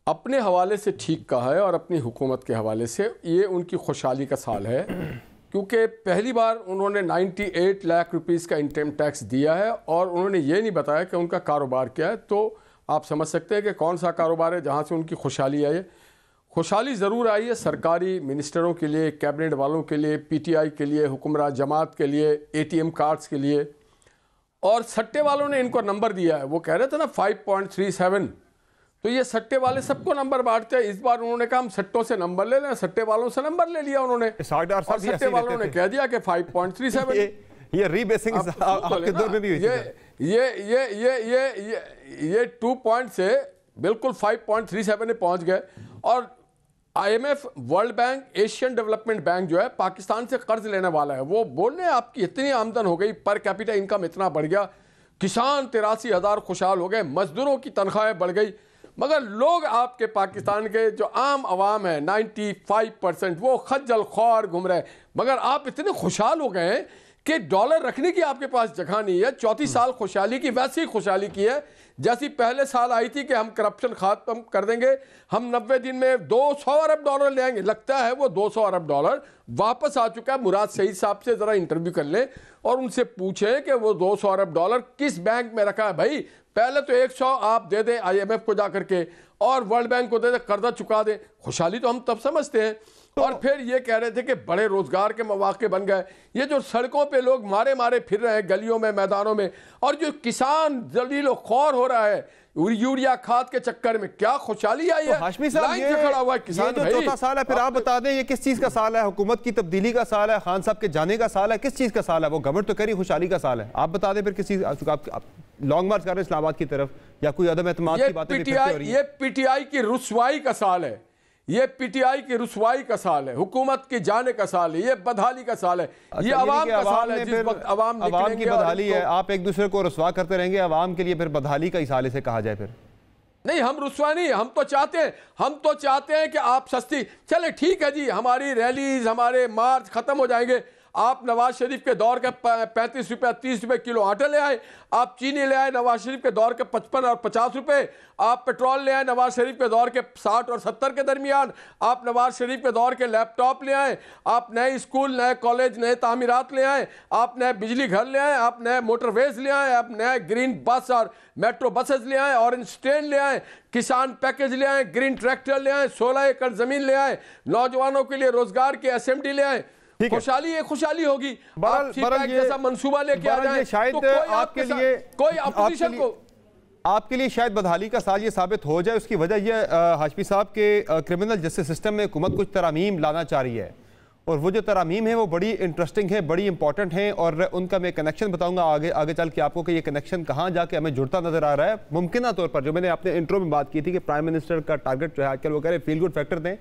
अपने हवाले से ठीक कहा है और अपनी हुकूमत के हवाले से ये उनकी खुशहाली का साल है, क्योंकि पहली बार उन्होंने 98 लाख रुपीस का इनकम टैक्स दिया है और उन्होंने ये नहीं बताया कि उनका कारोबार क्या है। तो आप समझ सकते हैं कि कौन सा कारोबार है जहाँ से उनकी खुशहाली आई है। खुशहाली ज़रूर आई है सरकारी मिनिस्टरों के लिए, कैबिनेट वालों के लिए, PTI के लिए, हुक्मरान जमात के लिए, ATM कार्ड्स के लिए। और सट्टे वालों ने इनको नंबर दिया है। वो कह रहे थे ना 5.37, तो ये सट्टे वाले सबको नंबर बांटते हैं। इस बार उन्होंने कहा हम सट्टों से नंबर ले लें, सट्टे वालों से नंबर ले लिया उन्होंने, और सट्टे वालों ने कह दिया कि 5.37। ये रीबेसिंग आपके दौर में भी हुई थी। ये 2 पॉइंट से बिल्कुल 5.37 में पहुंच गए। और IMF, world bank, Asian development bank जो है पाकिस्तान से कर्ज लेने वाला है, वो बोल रहे हैं आपकी इतनी आमदन हो गई, पर कैपिटा इनकम इतना बढ़ गया, किसान 83,000 खुशहाल हो गए, मजदूरों की तनख्वाहें बढ़ गई। मगर लोग आपके पाकिस्तान के जो आम आवाम है 95% वो खज्जल ख्वार घूम रहे हैं। मगर आप इतने खुशहाल हो गए हैं कि डॉलर रखने की आपके पास जगह नहीं है। चौथी साल खुशहाली की वैसी खुशहाली की है जैसी पहले साल आई थी कि हम करप्शन खत्म कर देंगे, हम 90 दिन में 200 अरब डॉलर ले आएंगे। लगता है वो 200 अरब डॉलर वापस आ चुका है। मुराद सईद साहब से ज़रा इंटरव्यू कर लें और उनसे पूछें कि वो 200 अरब डॉलर किस बैंक में रखा है। भाई पहले तो 100 आप दे दें IMF को जा करके और वर्ल्ड बैंक को दे दें, कर्जा चुका दें। खुशहाली तो हम तब समझते हैं। और फिर ये कह रहे थे कि बड़े रोजगार के मौके बन गए। ये जो सड़कों पे लोग मारे मारे फिर रहे हैं गलियों में, मैदानों में, और जो किसान जलीलो ख्वार हो रहा है यूरिया खाद के चक्कर में, क्या खुशहाली आई है। हाशमी साहब, लाइन से खड़ा हुआ है किसान। ये जो चौथा साल है, फिर आप बता दें ये किस चीज का साल है? हुकूमत की तब्दीली का साल है, खान साहब के जाने का साल है, किस चीज का साल है? वो गवर्नमेंट तो कह रही खुशहाली का साल है, आप बता दें फिर किस चीज। आप लॉन्ग मार्च कर रहे हैं इस्लामाबाद की तरफ या कोई अदम एतमाद की बातें? ये PTI की रुसवाई का साल है, ये PTI की रुसवाई का साल है, हुकूमत के जाने का साल है, ये बदहाली का साल है। ये अवाम का साल है, जिस वक्त अवाम की बदहाली है। आप एक दूसरे को रुसवा करते रहेंगे, अवाम के लिए फिर बदहाली का इसाले से कहा जाए फिर? नहीं, हम रुसवा नहीं, हम तो चाहते हैं कि आप सस्ती चले। ठीक है जी, हमारी रैलीज, हमारे मार्च खत्म हो जाएंगे। आप नवाज शरीफ के दौर के 35 रुपये 30 रुपये किलो आटा ले आए, आप चीनी ले आए नवाज शरीफ के दौर के 55 और 50 रुपये, आप पेट्रोल ले आए नवाज शरीफ के दौर के 60 और 70 के दरमियान, आप नवाज शरीफ के दौर के लैपटॉप ले आए, आप नए स्कूल, नए कॉलेज, नए तामीरात ले आए, आप नए बिजली घर ले आए, आप नए मोटरवेज ले आए, आप नए ग्रीन बस और मेट्रो बसेज ले आए, ऑरेंज स्टैंड ले आए, किसान पैकेज ले आए, ग्रीन ट्रैक्टर ले आए, 16 एकड़ जमीन ले आए, नौजवानों के लिए रोजगार की SMT ले आए। खुशहाली है, खुशहाली होगी। जैसा मंसूबा लेके आ जाए, शायद तो आपके लिए, कोई अपोजिशन को, आपके लिए शायद बदहाली का साल ये साबित हो जाए। उसकी वजह यह हाशमी साहब के क्रिमिनल जस्टिस सिस्टम में हुकूमत कुछ तरामीम लाना चाह रही है, और वो जो तरामीम है वो बड़ी इंटरेस्टिंग है, बड़ी इंपॉर्टेंट है, और उनका मैं कनेक्शन बताऊंगा आगे चल के आपको कि ये कनेक्शन कहाँ जाके हमें जुड़ता नजर आ रहा है। मुमकिन तौर पर जो मैंने अपने इंट्रो में बात की थी कि प्राइम मिनिस्टर का टारगेट जो है आजकल वो कह रहे फील गुड फैक्टर दें,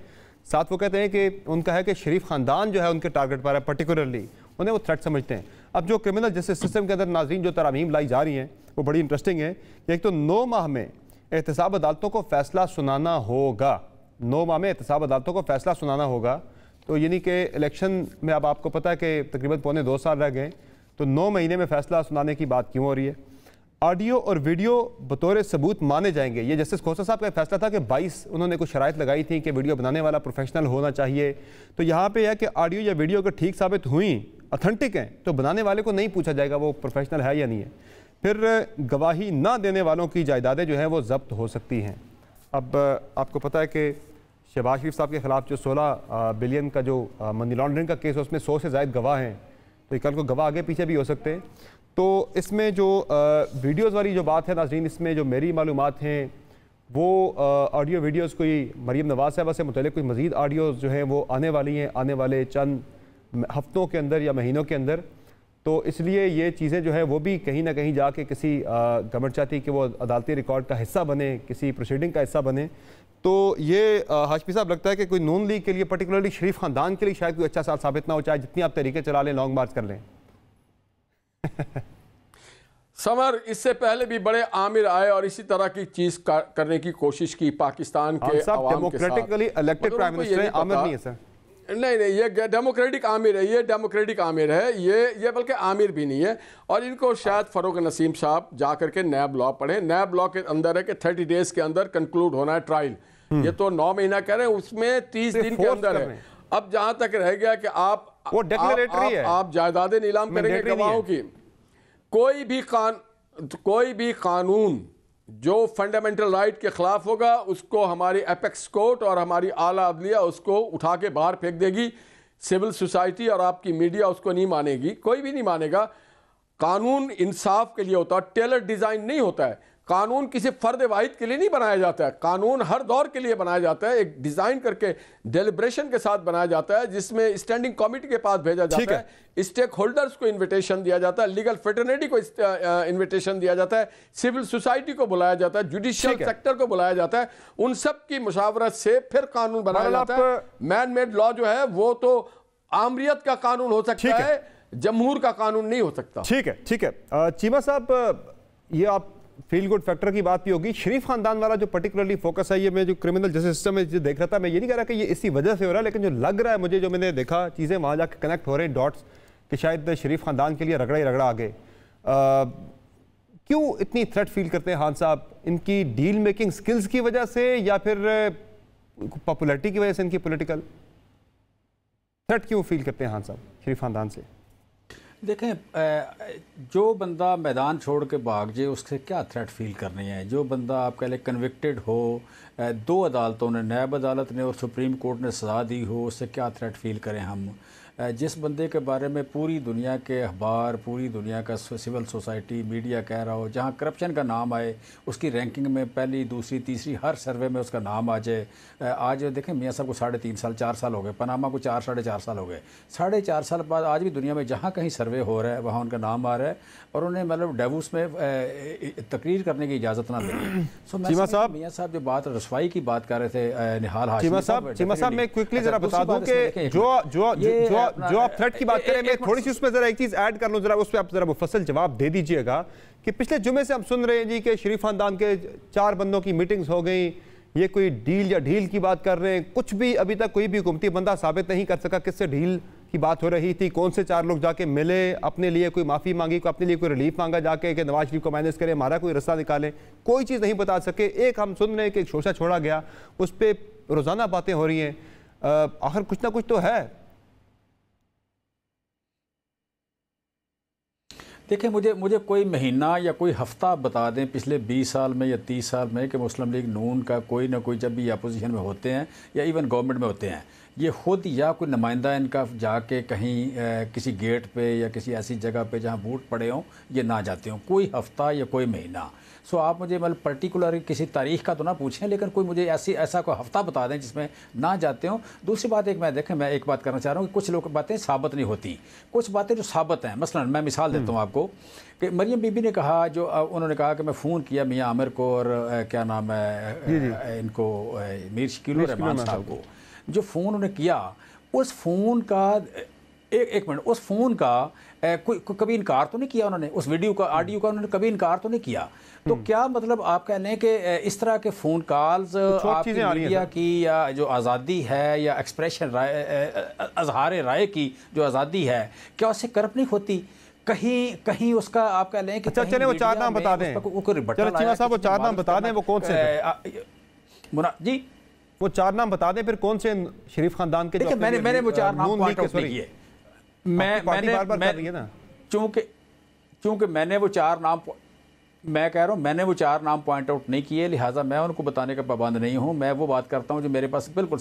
साथ वो कहते हैं कि उनका है कि शरीफ खानदान जो है उनके टारगेट पर है, पर्टिकुलरली उन्हें वो थ्रेट समझते हैं। अब जो क्रिमिनल जस्टिस सिस्टम के अंदर नाज़रीन जो तरामीम लाई जा रही हैं वो बड़ी इंटरेस्टिंग है। एक तो 9 माह में एहतसाब अदालतों को फैसला सुनाना होगा, 9 माह में एहतसाब अदालतों को फैसला सुनाना होगा। तो यानी कि इलेक्शन में अब आपको पता है कि तकरीबन 2.25 साल रह गए, तो 9 महीने में फैसला सुनाने की बात क्यों हो रही है? ऑडियो और वीडियो बतौर सबूत माने जाएंगे। ये जस्टिस खोसा साहब का फैसला था कि 22 उन्होंने कुछ शराइत लगाई थी कि वीडियो बनाने वाला प्रोफेशनल होना चाहिए। तो यहाँ पे है कि ऑडियो या वीडियो अगर ठीक साबित हुई, ऑथेंटिक हैं, तो बनाने वाले को नहीं पूछा जाएगा वो प्रोफेशनल है या नहीं है। फिर गवाही ना देने वालों की जायदादें जो हैं वो जब्त हो सकती हैं। अब आपको पता है कि शहबाज शरीफ साहब के खिलाफ जो 16 बिलियन का जो मनी लॉन्ड्रिंग का केस है उसमें 100 से ज़ायद गवाह हैं, तो कल को गवाह आगे पीछे भी हो सकते हैं। तो इसमें जो वीडियोज़ वाली जो बात है नाज़रीन, इसमें जो मेरी मालूमात हैं वो ऑडियो वीडियोज़ कोई मरीम नवाज़ साहबा से मुतल्लिक़ कोई मज़ीद ऑडियोज़ जो हैं वो आने वाली हैं आने वाले चंद हफ्तों के अंदर या महीनों के अंदर। तो इसलिए ये चीज़ें जो है वो भी कहीं ना कहीं जाके किसी गवर्नमेंट चाहती कि वो अदालती रिकॉर्ड का हिस्सा बने, किसी प्रोसीडिंग का हिस्सा बने। तो ये हाशमी साहब लगता है कि कोई नून लीग के लिए, पर्टिकुलरली शरीफ खानदान के लिए शायद कोई अच्छा साल साबित ना हो, चाहे जितनी आप तरीके चला लें, लॉन्ग मार्च कर लें। समर, इससे पहले भी बड़े आमिर आए और इसी तरह की चीज करने की कोशिश की पाकिस्तान के अवाम डेमोक्रेटिकली इलेक्टेड प्राइम मिनिस्टर है, आमिर नहीं है सर। नहीं, ये डेमोक्रेटिक आमिर है, ये डेमोक्रेटिक आमिर है, ये बल्कि आमिर भी नहीं है। और इनको शायद फ़ारूक नसीम साहब जा करके नैब लॉ पढ़ें। नैब लॉ के अंदर है कि 30 डेज के अंदर कंक्लूड होना है ट्रायल। ये तो 9 महीना कह रहे हैं, उसमें 30 दिन के अंदर है। अब जहां तक रह गया कि आप जायदादें नीलाम करेंगे गवाहों की। कोई भी कानून जो फंडामेंटल राइट के खिलाफ होगा उसको हमारी एपेक्स कोर्ट और हमारी आला अदलिया उसको उठा के बाहर फेंक देगी। सिविल सोसाइटी और आपकी मीडिया उसको नहीं मानेगी, कोई भी नहीं मानेगा। कानून इंसाफ के लिए होता है, टेलर डिजाइन नहीं होता है। कानून किसी फर्द वाहिद के लिए नहीं बनाया जाता है, कानून हर दौर के लिए बनाया जाता है, एक डिजाइन करके डेलिब्रेशन के साथ बनाया जाता है, जिसमें स्टैंडिंग कमेटी के पास भेजा जाता है, स्टेक होल्डर्स को इन्विटेशन दिया जाता है, लीगल फ्रेटर्निटी को इन्विटेशन दिया जाता है, सिविल सोसाइटी को बुलाया जाता है, जुडिशियल सेक्टर को बुलाया जाता है। उन सब की मुशावरत से फिर कानून बनाया जाता है। मैन मेड लॉ जो है वो तो आमरियत का कानून हो सकता है, जमहूर का कानून नहीं हो सकता। ठीक है चीमा साहब, ये आप फील गुड फैक्टर की बात भी होगी। शरीफ खानदान वाला जो पर्टिकुलरली फोकस है, ये मैं जो क्रिमिनल जस्टिस सिस्टम में जो देख रहा था, मैं ये नहीं कह रहा कि ये इसी वजह से हो रहा है, लेकिन जो लग रहा है मुझे, जो मैंने देखा चीज़ें वहाँ जाकर कनेक्ट हो रहे हैं डॉट्स, कि शायद शरीफ खानदान के लिए रगड़ा ही रगड़ा आगे। क्यों इतनी थ्रेट फील करते हैं खान साहब? इनकी डील मेकिंग स्किल्स की वजह से या फिर पॉपुलैरिटी की वजह से इनकी पॉलिटिकल थ्रेट क्यों फील करते हैं खान साहब शरीफ खानदान से? देखें, जो बंदा मैदान छोड़ के भाग जाए उससे क्या थ्रेट फील करनी है। जो बंदा आप कह लें कन्विक्टेड हो, 2 अदालतों ने, नैब अदालत ने और सुप्रीम कोर्ट ने सज़ा दी हो, उससे क्या थ्रेट फील करें हम। जिस बंदे के बारे में पूरी दुनिया के अखबार, पूरी दुनिया का सिविल सोसाइटी, मीडिया कह रहा हो, जहाँ करप्शन का नाम आए, उसकी रैंकिंग में पहली, दूसरी, तीसरी, हर सर्वे में उसका नाम आ जाए। आज देखें मियाँ साहब को 3.5 साल, 4 साल हो गए, पनामा को 4-4.5 साल हो गए। 4.5 साल बाद आज भी दुनिया में जहाँ कहीं सर्वे हो रहा है वहाँ उनका नाम आ रहा है, और उन्हें मतलब डेवोस में तकरीर करने की इजाज़त ना मिली। सो मियाँ साहब जो बात रसवाई की बात कर रहे थे, निहाल हाशिमी साहब, मैं क्विकली जरा बता दूं कि जो आप थ्रेट की बात करें, मैं थोड़ी सी उसमें जरा एक चीज ऐड कर लूं, जरा उस पर आप जरा मुफस्सल जवाब दे दीजिएगा कि पिछले जुमे से हम सुन रहे हैं जी कि शरीफ खानदान के 4 बंदों की मीटिंग्स हो गई, ये कोई डील या ढील की बात कर रहे हैं। कुछ भी अभी तक कोई भी हुकूमती बंदा साबित नहीं कर सका किससे डील की बात हो रही थी, कौन से 4 लोग जाके मिले, अपने लिए कोई माफ़ी मांगी, अपने लिए कोई रिलीफ मांगा जाके कि नवाज शरीफ को मैनेज करें, हमारा कोई रास्ता निकालें, कोई चीज़ नहीं बता सके। एक हम सुन रहे हैं कि एक शोशा छोड़ा गया, उस पर रोज़ाना बातें हो रही हैं। आखिर कुछ ना कुछ तो है। देखिए, मुझे कोई महीना या कोई हफ्ता बता दें पिछले 20 साल में या 30 साल में कि मुस्लिम लीग नून का कोई ना कोई, जब भी अपोजिशन में होते हैं या इवन गवर्नमेंट में होते हैं, ये खुद या कोई नुमाइंदा इनका जाके कहीं किसी गेट पे या किसी ऐसी जगह पे जहाँ वोट पड़े हों, ये ना जाते हों, कोई हफ्ता या कोई महीना। सो आप मुझे मतलब पर्टिकुलर किसी तारीख का तो ना पूछें, लेकिन कोई मुझे ऐसा कोई हफ्ता बता दें जिसमें ना जाते हों। दूसरी बात मैं एक बात करना चाह रहा हूँ कि कुछ लोग बातें साबित नहीं होती, कुछ बातें जो साबित हैं। मसलन मैं मिसाल देता हूँ आपको कि मरियम बीबी ने कहा, जो उन्होंने कहा कि मैं फ़ोन किया मियाँ आमिर को और क्या नाम है इनको, मीर शकील रहमान साहब को, जो फ़ोन उन्होंने किया, उस फ़ोन का एक मिनट, उस फ़ोन का कोई कभी इनकार तो नहीं किया उन्होंने, उस वीडियो का, ऑडियो का उन्होंने कभी इनकार तो नहीं किया। तो क्या मतलब आप कह लें कि इस तरह के फ़ोन कॉल्स आपकी मीडिया की या जो आज़ादी है या एक्सप्रेशन राय, अजहार राय की जो आज़ादी है, क्या उससे करप्ट नहीं होती? कहीं उसका आप कह लें कि चले वो 4 नाम बता दें, चीमा साहब वो 4 नाम बता दें, वो कौन से जी, वो 4 नाम बता दें, फिर कौन से शरीफ खानदान के? मैंने वो 4 नाम पॉइंट आउट नहीं किए, मैंने चूंकि मैंने वो 4 नाम, मैं कह रहा हूँ मैंने वो 4 नाम पॉइंट आउट नहीं किए, लिहाजा मैं उनको बताने का पाबंद नहीं हूँ। मैं वो बात करता हूँ जो मेरे पास बिल्कुल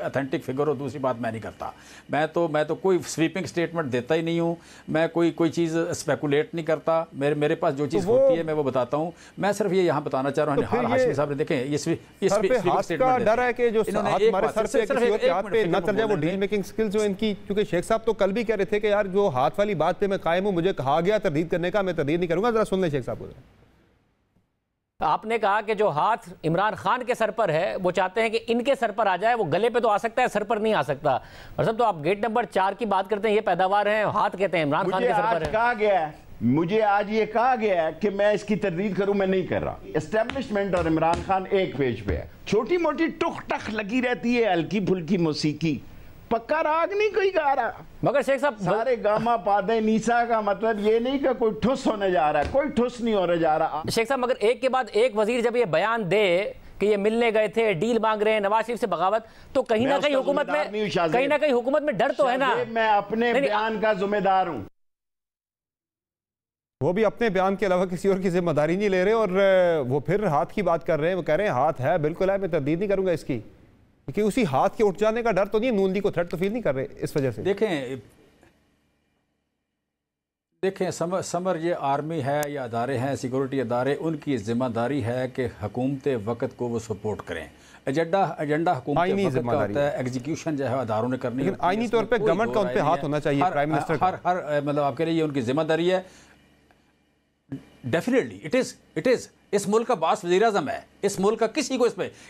अथेंटिक फिगर हो। दूसरी बात मैं नहीं करता, मैं तो कोई स्वीपिंग स्टेटमेंट देता ही नहीं हूँ, मैं कोई चीज़ स्पेकुलेट नहीं करता। मेरे पास जो चीज़ होती है मैं वो बताता हूँ। मैं सिर्फ ये यहाँ बताना चाह रहा हूँ, निहाल हाशमी साहब ने देखें डर है कि जो हमारे सर पे किसी और के हाथ पे न चल जाए वो डील मेकिंग स्किल्स जो इनकी, क्योंकि शेख साहब तो कल भी कह रहे थे कि यार जो हाथ वाली बात पे मैं कायम हूँ, मुझे कहा गया तरदीद करने का, मैं तरदीद नहीं करूंगा। जरा सुन ले शेख साहब को। आपने कहा कि जो हाथ इमरान खान के सर पर है वो चाहते हैं कि इनके सर पर आ जाए, वो गले पे तो आ सकता है, सर पर नहीं आ सकता। और सब तो आप गेट नंबर 4 की बात करते हैं, ये पैदावार है, हाथ कहते हैं इमरान खान के सर पर है। कहा गया है, मुझे आज ये कहा गया है कि मैं इसकी तरदीद करूं, मैं नहीं कर रहा। एस्टेब्लिशमेंट और इमरान खान एक पेज पे है, छोटी मोटी टुक टक लगी रहती है, हल्की फुल्की मौसीकी, पक्का राग नहीं कोई गा रहा। मगर शेख साहब सारे गामा पादे नीसा का मतलब ये नहीं कि कोई ठुस होने जा रहा है, कोई ठुस नहीं होने जा रहा। शेख साहब मगर एक के बाद एक वजीर जब ये बयान दे कि ये मिलने गए थे, डील मांग रहे हैं, नवाज शरीफ से बगावत, तो कहीं ना कहीं हुकूमत में डर तो है ना। मैं अपने बयान का जिम्मेदार हूं। वो भी अपने बयान के अलावा किसी और की जिम्मेदारी नहीं ले रहे और वो फिर हाथ की बात कर रहे हैं। वो कह रहे हैं हाथ है, बिल्कुल है, मैं तरदीद नहीं करूंगा इसकी, क्योंकि उसी हाथ के उठ जाने का डर तो नहीं, नून लीग को थ्रेट तो फील नहीं कर रहे इस वजह से। देखें समर ये आर्मी है या अदारे हैं, सिक्योरिटी अदारे, उनकी जिम्मेदारी है कि हुकूमत वक्त को वो सपोर्ट करें। एजेंडा हुकूमत वक्त का होता है, एग्जीक्यूशन जो है अदारों ने करनी है। आईनी तौर पे गवर्नमेंट का उन पे हाथ होना चाहिए, प्राइम मिनिस्टर हर मतलब आपके लिए ये उनकी जिम्मेदारी है। डेफिनेटली इट इज इस मुल्क का बास वज़ीर आज़म है, इस मुल्क का किसी को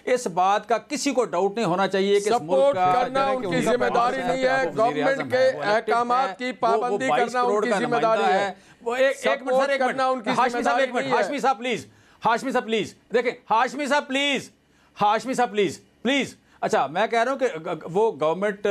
इस बात का किसी को डाउट नहीं होना चाहिए कि सपोर्ट करना उनकी जिम्मेदारी नहीं है, गवर्नमेंट के अहकामात की पाबंदी करना उनकी जिम्मेदारी है। वो एक मिनट सर, एक मिनट हाशमी साहब, एक मिनट हाशमी साहब प्लीज, हाशमी साहब प्लीज, देखें हाशमी साहब प्लीज, हाशमी साहब प्लीज प्लीज। अच्छा, मैं कह रहा हूं कि वो गवर्नमेंट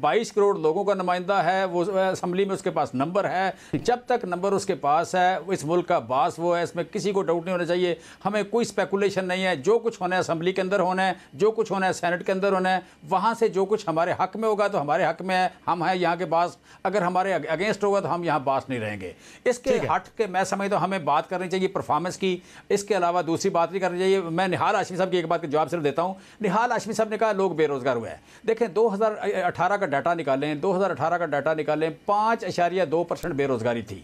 22 करोड़ लोगों का नुमाइंदा है, वो असम्बली में उसके पास नंबर है। जब तक नंबर उसके पास है, इस मुल्क का बास वो है, इसमें किसी को डाउट नहीं होना चाहिए। हमें कोई स्पेकुलेशन नहीं है, जो कुछ होना है असम्बली के अंदर होना है, जो कुछ होना है सेनेट के अंदर होना है। वहाँ से जो कुछ हमारे हक में होगा तो हमारे हक में है, हम हैं यहाँ के बास। अगर हमारे अगेंस्ट होगा तो हम यहाँ बास नहीं रहेंगे। इसके हट के मैं समझता हूँ हमें बात करनी चाहिए परफॉर्मेंस की, इसके अलावा दूसरी बात नहीं करनी चाहिए। मैं निहाल हाशमी साहब की एक बात का जवाब सिर्फ देता हूँ। निहाल हाशमी साहब ने कहा लोग बेरोजगार हुए हैं। देखें 2018 का डाटा निकालें, 2018 का डाटा निकालें, 5.2% बेरोजगारी थी,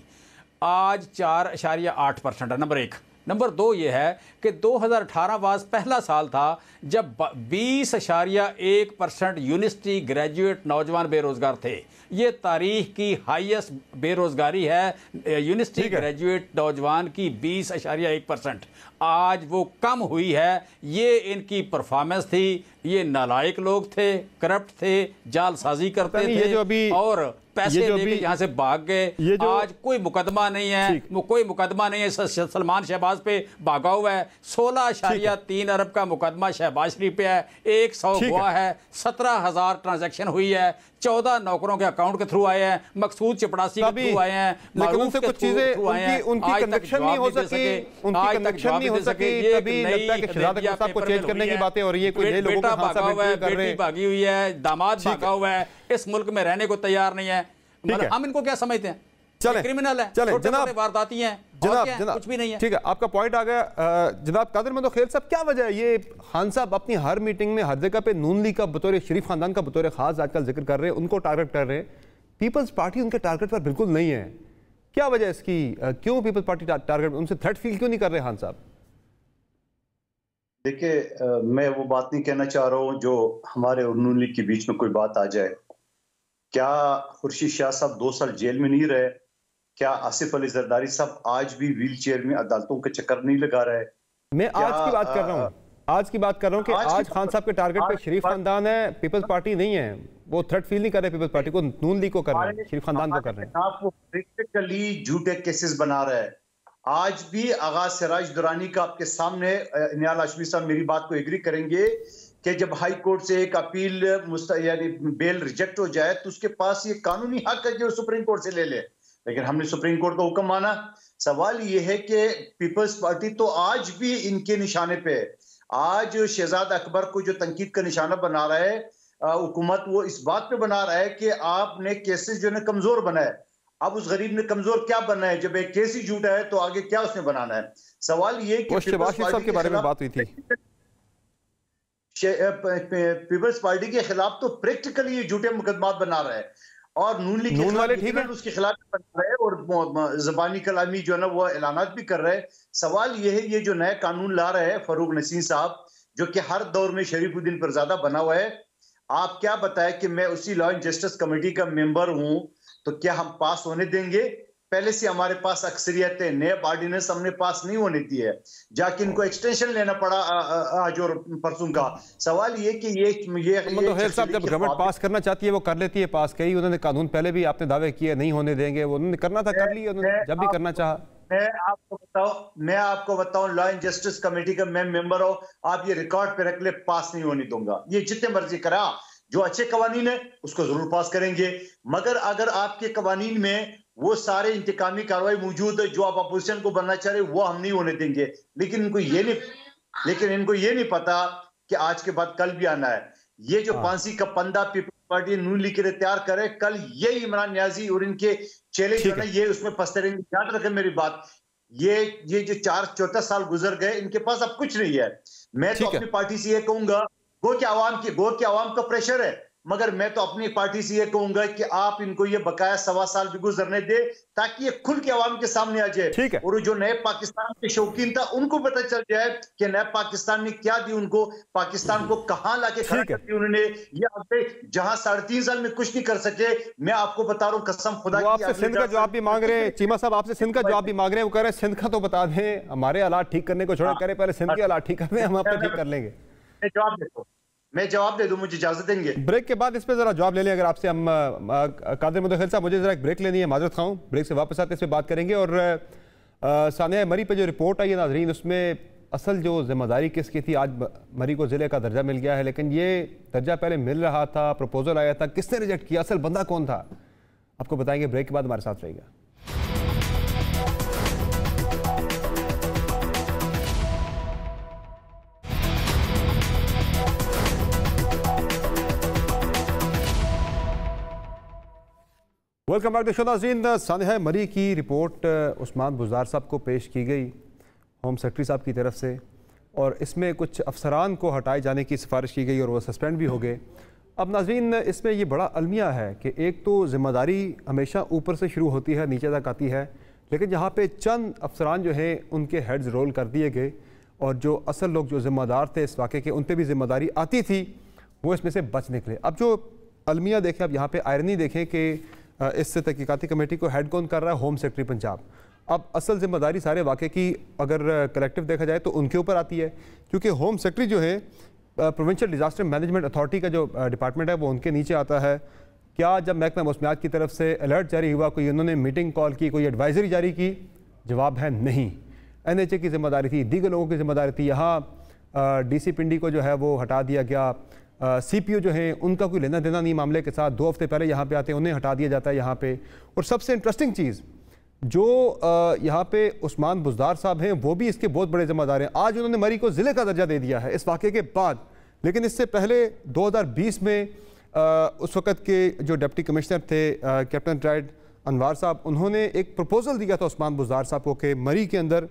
आज 4.8% है। नंबर 1। नंबर 2 ये है कि 2018 वाज पहला साल था जब 20.1% यूनिवर्सिटी ग्रेजुएट नौजवान बेरोजगार थे। ये तारीख की हाईएस्ट बेरोजगारी है, यूनिवर्सिटी ग्रेजुएट नौजवान की 20.1%। आज वो कम हुई है। ये इनकी परफॉर्मेंस थी। ये नालायक लोग थे, करप्ट थे, जालसाजी करते थे और पैसे लेके यहाँ से भाग गए। आज कोई मुकदमा नहीं है, कोई मुकदमा नहीं है। सलमान शहबाज पे भागा हुआ है। 16.3 अरब का मुकदमा शहबाज शरीफ पे है। 100 गवाह है, 17,000 ट्रांजैक्शन हुई है, 14 नौकरों के अकाउंट के थ्रू आए हैं, मकसूद चपड़ासी के थ्रू आए हैं, लेकिन उनसे कुछ चीजें उनकी कनेक्शन नहीं हो सकी, उनकी कनेक्शन नहीं हो सकी। तभी लगता है कि शहजाद अख्तर साहब को चेंज करने की बातें हो रही है। कोई नए लोगों का भागा हुआ है, बेटी भागी हुई है, दामाद भागा हुआ है, इस मुल्क में रहने को तैयार नहीं है। मतलब हम इनको क्या समझते हैं? चले क्रिमिनल है, चले जनाब, वारदाती हैं, जनाब कुछ भी नहीं है। ठीक है, आपका पॉइंट आ गया। जनाब कादिर मंदोखेल साहब, क्या वजह है ये खान साहब अपनी हर मीटिंग में हर जगह पे नून लीग का बतौर शरीफ खानदान का बतौर खास आजकल जिक्र कर रहे हैं, उनको टारगेट कर रहे हैं। पीपल्स पार्टी उनके टारगेट पर बिल्कुल नहीं है। क्या वजह है इसकी? क्यों पीपल्स पार्टी टारगेट उनसे थ्रेट फील क्यों नहीं कर रहे खान साहब? देखिए, मैं वो बात नहीं कहना चाह रहा हूँ जो हमारे और नून लीग के बीच में कोई बात आ जाए। क्या खुर्शीद शाह साहब 2 साल जेल में नहीं रहे? क्या आसिफ अली जरदारी साहब आज भी व्हील चेयर में अदालतों के चक्कर नहीं लगा रहे? मैं आज की बात कर रहा हूँ, आज की बात कर रहा हूँ कि आज खान साहब के टारगेट पे शरीफ खानदान है, पीपल्स पार्टी नहीं है। वो थ्रेट फील नहीं कर रहे पीपल्स पार्टी को, नून लीग को कर रहे हैं, शरीफ खानदान को कर रहे हैं। वो प्रैक्टिकली झूठे केसेस बना रहे हैं। आज भी आगाज सिराज दुरानी का आपके सामने, निहाल हाशमी साहब मेरी बात को एग्री करेंगे कि जब हाई कोर्ट से एक अपील यानी बेल रिजेक्ट हो जाए तो उसके पास ये कानूनी हक है कि वो सुप्रीम कोर्ट से ले ले, लेकिन हमने सुप्रीम कोर्ट का हुक्म माना। सवाल ये है कि पीपल्स पार्टी तो आज भी इनके निशाने पे, आज शहजाद अकबर को जो तनकीद का निशाना बना रहा है हुकूमत, वो इस बात पे बना रहा है कि आपने केसेस जो है कमजोर बनाए। अब उस गरीब ने कमजोर क्या बनना है? जब एक केस ही झूठा है तो आगे क्या उसने बनाना है? सवाल ये कि शहबाज शरीफ साहब के बारे में बात हुई थी, पीपल्स पार्टी के खिलाफ तो प्रैक्टिकली ये झूठे मुकदमात बना रहा है और नून लीग के वाले ठीक है उसके खिलाफ बना रहे हैं और जबानी कलामी जो है ना वो ऐलानात भी कर रहे हैं। सवाल ये है, ये जो नया कानून ला रहे हैं फरूक नसीम साहब, जो कि हर दौर में शरीफुद्दीन परजादा बना हुआ है, आप क्या बताएं कि मैं उसी लॉ एंड जस्टिस कमेटी का मेंबर हूं, तो क्या हम पास होने देंगे? पहले से हमारे पास अक्सरियत है, नए ऑर्डिनेंस हमने पास नहीं होने दी है, जाके इनको एक्सटेंशन लेना पड़ा आज और परसों का। सवाल ये कि ये साहब जब गवर्नमेंट पास करना चाहती है वो कर लेती है पास। कई उन्होंने कानून पहले भी आपने दावे किए नहीं होने देंगे, वो उन्होंने करना था कर लिया उन्होंने जब भी करना चाहा। मैं आपको बताऊं लॉ एंड जस्टिस कमेटी का मैं मेंबर हूं, आप ये रिकॉर्ड पे रख ले, पास नहीं होने दूंगा। ये जितने मर्जी करा, जो अच्छे कवानीन है उसको जरूर पास करेंगे, मगर अगर आपके कवानीन में वो सारे इंतकामी कार्रवाई मौजूद है जो आप अपोजिशन को बनना चाह रहे वो हम नहीं होने देंगे। लेकिन इनको ये नहीं पता कि आज के बाद कल भी आना है। ये जो फांसी का पंदा पीपल्स पार्टी नून लीग के लिए तैयार करे, कल ये इमरान नियाजी और इनके चेले जो है ये उसमें फंसते रहेंगे। याद रखें मेरी बात, ये जो 4-4 साल गुजर गए, इनके पास अब कुछ नहीं है। मैं तो अपनी पार्टी से ये कहूंगा, गो के आवाम का प्रेशर है, मगर मैं तो अपनी पार्टी से ये कहूंगा कि आप इनको ये बकाया 1.25 साल भी गुजरने दे, ताकि ये खुल के आवाम के सामने आ जाए और जो नए पाकिस्तान के शौकीन था उनको पता चल जाए कि नए पाकिस्तान ने क्या दी उनको, पाकिस्तान को कहां लाके खड़ा कर दिया उन्होंने। ये आपसे जहां 3.5 साल में कुछ नहीं कर सके, मैं आपको बता रहा हूं कसम खुदा की। आपसे सिंध का जवाब भी मांग रहे हैं चीमा साहब, आपसे सिंध का जवाब भी मांग रहे हैं। वो कह रहे हैं सिंध का तो बता दें, हमारे हालात ठीक करने को छोड़े, करे पहले सिंध के हालात ठीक कर दें, हम आपको ठीक कर लेंगे। मैं जवाब दे दूं, मुझे इजाजत देंगे? ब्रेक के बाद इस पे जरा जवाब ले लें अगर आपसे। हम कादिर मुदखिल साहब, मुझे जरा एक ब्रेक लेनी है, माजरत खाऊं, ब्रेक से वापस आते इस पे बात करेंगे। और सानिया मरी पे जो रिपोर्ट आई है नाजरीन, उसमें असल जो जिम्मेदारी किसकी थी, आज मरी को ज़िले का दर्जा मिल गया है, लेकिन ये दर्जा पहले मिल रहा था, प्रपोजल आया था, किसने रिजेक्ट किया, असल बंदा कौन था, आपको बताएंगे। ब्रेक के बाद हमारे साथ रहेगा। वेलकम बैक टू शो नाज़रीन। सानिया मरी की रिपोर्ट उस्मान बुज़दार साहब को पेश की गई होम सेक्रेटरी साहब की तरफ से, और इसमें कुछ अफसरान को हटाए जाने की सिफारिश की गई और वो सस्पेंड भी हो गए। अब नाज़रीन इसमें ये बड़ा अलमिया है कि एक तो ज़िम्मेदारी हमेशा ऊपर से शुरू होती है, नीचे तक आती है, लेकिन यहाँ पे चंद अफसरान जो हैं उनके हेड्स रोल कर दिए गए और जो असल लोग जो ज़िम्मेदार थे इस वाक़े के, उन पर भी ज़िम्मेदारी आती थी, वो इसमें से बच निकले। अब जो अलमिया देखें, अब यहाँ पर आयरनी देखें कि इससे तहकीकाती कमेटी को हेड कौन कर रहा है, होम सेक्रेटरी पंजाब। अब असल जिम्मेदारी सारे वाक़े की अगर कलेक्टिव देखा जाए तो उनके ऊपर आती है, क्योंकि होम सेक्रेटरी जो है प्रोविंशियल डिज़ास्टर मैनेजमेंट अथॉरिटी का जो डिपार्टमेंट है वो उनके नीचे आता है। क्या जब महकमा मौसमियात की तरफ से अलर्ट जारी हुआ, कोई उन्होंने मीटिंग कॉल की, कोई एडवाइजरी जारी की? जवाब है नहीं। NHA की जिम्मेदारी थी, दीगर लोगों की जिम्मेदारी थी। यहाँ DC पिंडी को जो है वो हटा दिया गया, CPO जो है उनका कोई लेना देना नहीं मामले के साथ, 2 हफ्ते पहले यहाँ पे आते हैं, उन्हें हटा दिया जाता है यहाँ पे। और सबसे इंटरेस्टिंग चीज़ जो यहाँ पे उस्मान बुज़दार साहब हैं वो भी इसके बहुत बड़े जिम्मेदार हैं। आज उन्होंने मरी को ज़िले का दर्जा दे दिया है इस वाक़े के बाद, लेकिन इससे पहले 2020 में उस वक़्त के जो डिप्टी कमिश्नर थे कैप्टन ट्राइड अनवार साहब, उन्होंने एक प्रपोज़ल दिया था उस्मान बुज़दार साहब को कि मरी के अंदर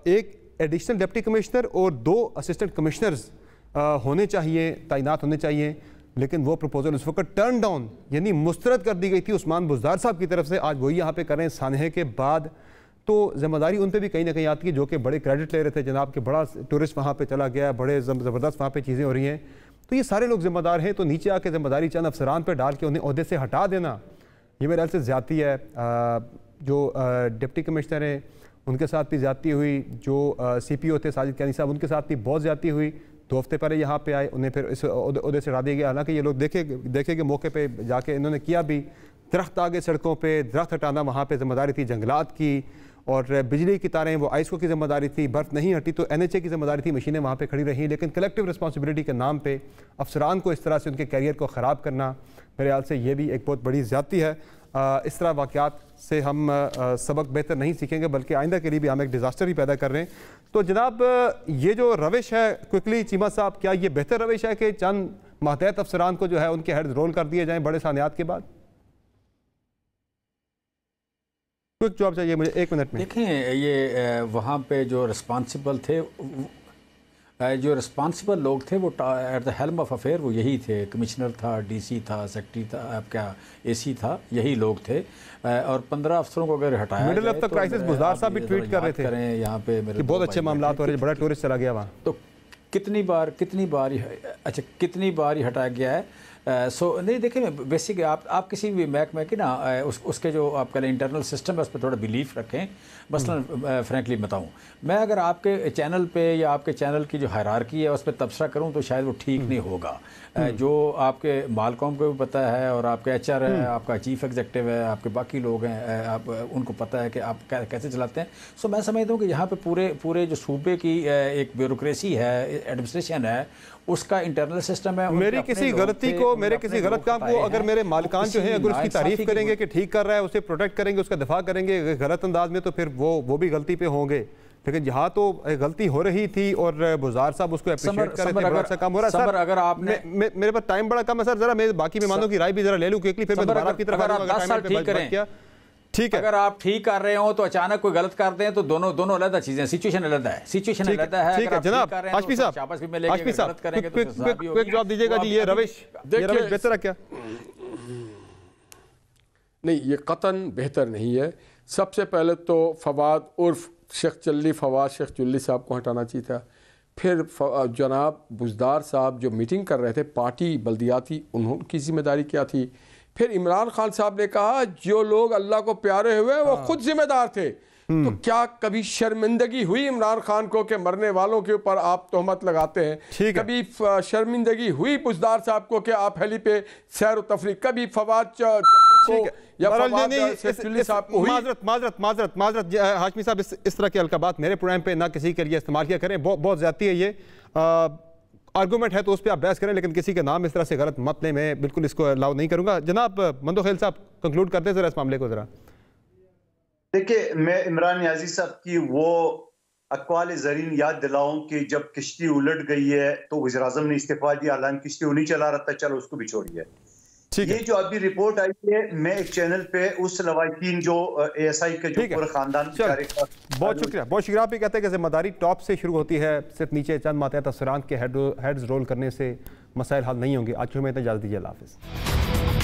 एक एडिशनल डिप्टी कमिश्नर और 2 असिस्टेंट कमिश्नर्स होने चाहिए, तैनात होने चाहिए, लेकिन वो प्रपोजल उस वक्त टर्न डाउन यानी मुस्तरद कर दी गई थी उस्मान बुज़दार साहब की तरफ से। आज वही यहाँ पे कर रहे हैं सानहे के बाद, तो जिम्मेदारी उन पर भी कहीं ना कहीं आती है, जो कि बड़े क्रेडिट ले रहे थे जनाब के, बड़ा टूरिस्ट वहाँ पे चला गया, बड़े ज़बरदस्त वहाँ पे चीज़ें हो रही हैं, तो ये सारे लोग जिम्मेदार हैं। तो नीचे आके जिम्मेदारी चंद अफसरान पर डाल के उन्हें ओहदे से हटा देना, ये मेरे ख्याल से ज़्यादती है। जो डिप्टी कमिश्नर हैं उनके साथ भी ज़्यादती हुई, जो CPO थे साजिद कैनी साहब, उनके साथ भी बहुत ज़्यादती हुई। 2 हफ्ते पहले यहाँ पे आए, उन्हें फिर इस उहदे से हटा दिया गया। हालांकि ये लोग देखे कि मौके पे जाके इन्होंने किया भी, दरख्त आगे सड़कों पे, दरख्त हटाना वहाँ पे जिम्मेदारी थी जंगलात की, और बिजली की तारें वो आइस्को की जिम्मेदारी थी, बर्फ़ नहीं हटी तो NHA की जिम्मेदारी थी, मशीनें वहाँ पे खड़ी रहीं। लेकिन कलेक्टिव रिस्पॉन्सिबिलिटी के नाम पे अफसरान को इस तरह से उनके कैरियर को ख़राब करना, मेरे ख्याल से ये भी एक बहुत बड़ी ज़्यादती है। इस तरह वाक़यात से हम सबक बेहतर नहीं सीखेंगे, बल्कि आइंदा के लिए भी हम एक डिज़ास्टर ही पैदा कर रहे हैं। तो जनाब ये जो रविश है, क्विकली चीमा साहब, क्या ये बेहतर रविश है कि चंद मातहत अफसरान को जो है उनके हेड रोल कर दिए जाएँ बड़े सानियात के बाद? क्विक जवाब चाहिए मुझे 1 मिनट में। देखें, ये वहाँ पे जो रिस्पॉन्सिबल थे, जो रिस्पॉन्सिबल लोग थे वो at the helm of affair वो यही थे। कमिश्नर था, डीसी था, सेक्रेटरी था, आपका एसी था, यही लोग थे। और 15 अफसरों को अगर हटाया middle of the crisis Buzdar साहब भी ट्वीट कर रहे थे यहाँ पे कि बहुत अच्छे मामला हो रहे हैं, बड़ा टूरिस्ट चला गया वहाँ। तो कितनी बार ही हटाया गया है। सो नहीं, देखें बेसिक आप किसी भी महकमे की ना उसके जो आपका इंटरनल सिस्टम है उस पर थोड़ा बिलीफ रखें। मसलन फ्रैंकली बताऊं, मैं अगर आपके चैनल पे या आपके चैनल की जो हायरार्की है उस पर तबसरा करूं तो शायद वो ठीक नहीं होगा। जो आपके मालकॉम को भी पता है और आपके HR है, आपका चीफ एग्जीक्यूटिव है, आपके बाकी लोग हैं, आप उनको पता है कि आप कैसे चलाते हैं। सो मैं समझता हूँ कि यहाँ पे पूरे जो सूबे की एक ब्यूरोक्रेसी है, एडमिनिस्ट्रेशन है, उसका इंटरनल सिस्टम है। मेरी किसी गलती को, मेरे किसी गलत काम को अगर मेरे मालिकान जो है अगर उसकी तारीफ करेंगे कि ठीक कर रहा है, उसे प्रोटेक्ट करेंगे, उसका दिफा करेंगे गलत अंदाज में, तो फिर वो भी गलती पे होंगे। लेकिन यहाँ तो गलती हो रही थी और बुज़दार साहब उसको अप्रिशिएट कर रहे थे, बड़ा अच्छा काम हो रहा है। सर अगर आपने मेरे पास टाइम बड़ा कम है सर, जरा मैं बाकी मेहमानों की राय भी जरा ले लूँ क्विकली, फिर मैं दोबारा आपकी तरफ आऊंगा। ठीक है, अगर आप ठीक कर रहे हो तो अचानक कोई गलत कर दें तो दोनों अलग चीजें, सिचुएशन अलग है, सिचुएशन अलग है। ठीक है जनाब हाशमी साहब, क्विक जवाब दीजिएगा जी। ये रविश बेहतर है क्या? नहीं, ये कतन बेहतर नहीं है। सबसे पहले तो फवाद उर्फ शेख चल्ली, फवाद शेख चुल्ली साहब को हटाना चाहिए था। फिर जनाब बुज़दार साहब जो मीटिंग कर रहे थे पार्टी बल्दियाती, उनकी जिम्मेदारी क्या थी? फिर इमरान खान साहब ने कहा जो लोग अल्लाह को प्यारे हुए वो खुद जिम्मेदार थे। तो क्या कभी शर्मिंदगी हुई इमरान खान को कि मरने वालों के ऊपर आप तोहमत लगाते हैं? कभी शर्मिंदगी हुई बुज़दार साहब को कि आप हेली पे सैर व तफरीक? कभी फवाद को या फवाद साहब को हुई? माजरत हाशमी साहब, इस तरह के अलकाबात मेरे प्रोग्राम पे ना किसी के लिए इस्तेमाल किया करें, बहुत ज्यादती है ये। आर्गूमेंट है तो उस पर आप बहस करें, लेकिन किसी के नाम इस तरह से गलत मत लें, मैं बिल्कुल इसको अलाउ नहीं करूंगा। जनाब मंदोखेल साहब कंक्लूड करते हैं जरा इस मामले को जरा। देखिए, मैं इमरान नियाज़ी साहब की वो अक़वाल ज़रीन याद दिलाऊं कि जब किश्ती उलट गई है तो वज़ीर आज़म ने इस्तीफा दिया, हालांकि किश्ती वो नहीं चला रहा था, चलो उसको भी छोड़िए। ये जो अभी रिपोर्ट आई है, मैं एक चैनल पे उस लवाकिन जो ASI के जो पूरे खानदान बहुत शुक्रिया। आप भी कहते हैं कि जिम्मेदारी टॉप से शुरू होती है, सिर्फ नीचे चंद मातहत असरान के हेड्स रोल करने से मसाइल हल नहीं होंगे। आज में इजाज़त दीजिए, अल्लाह हाफ़िज़।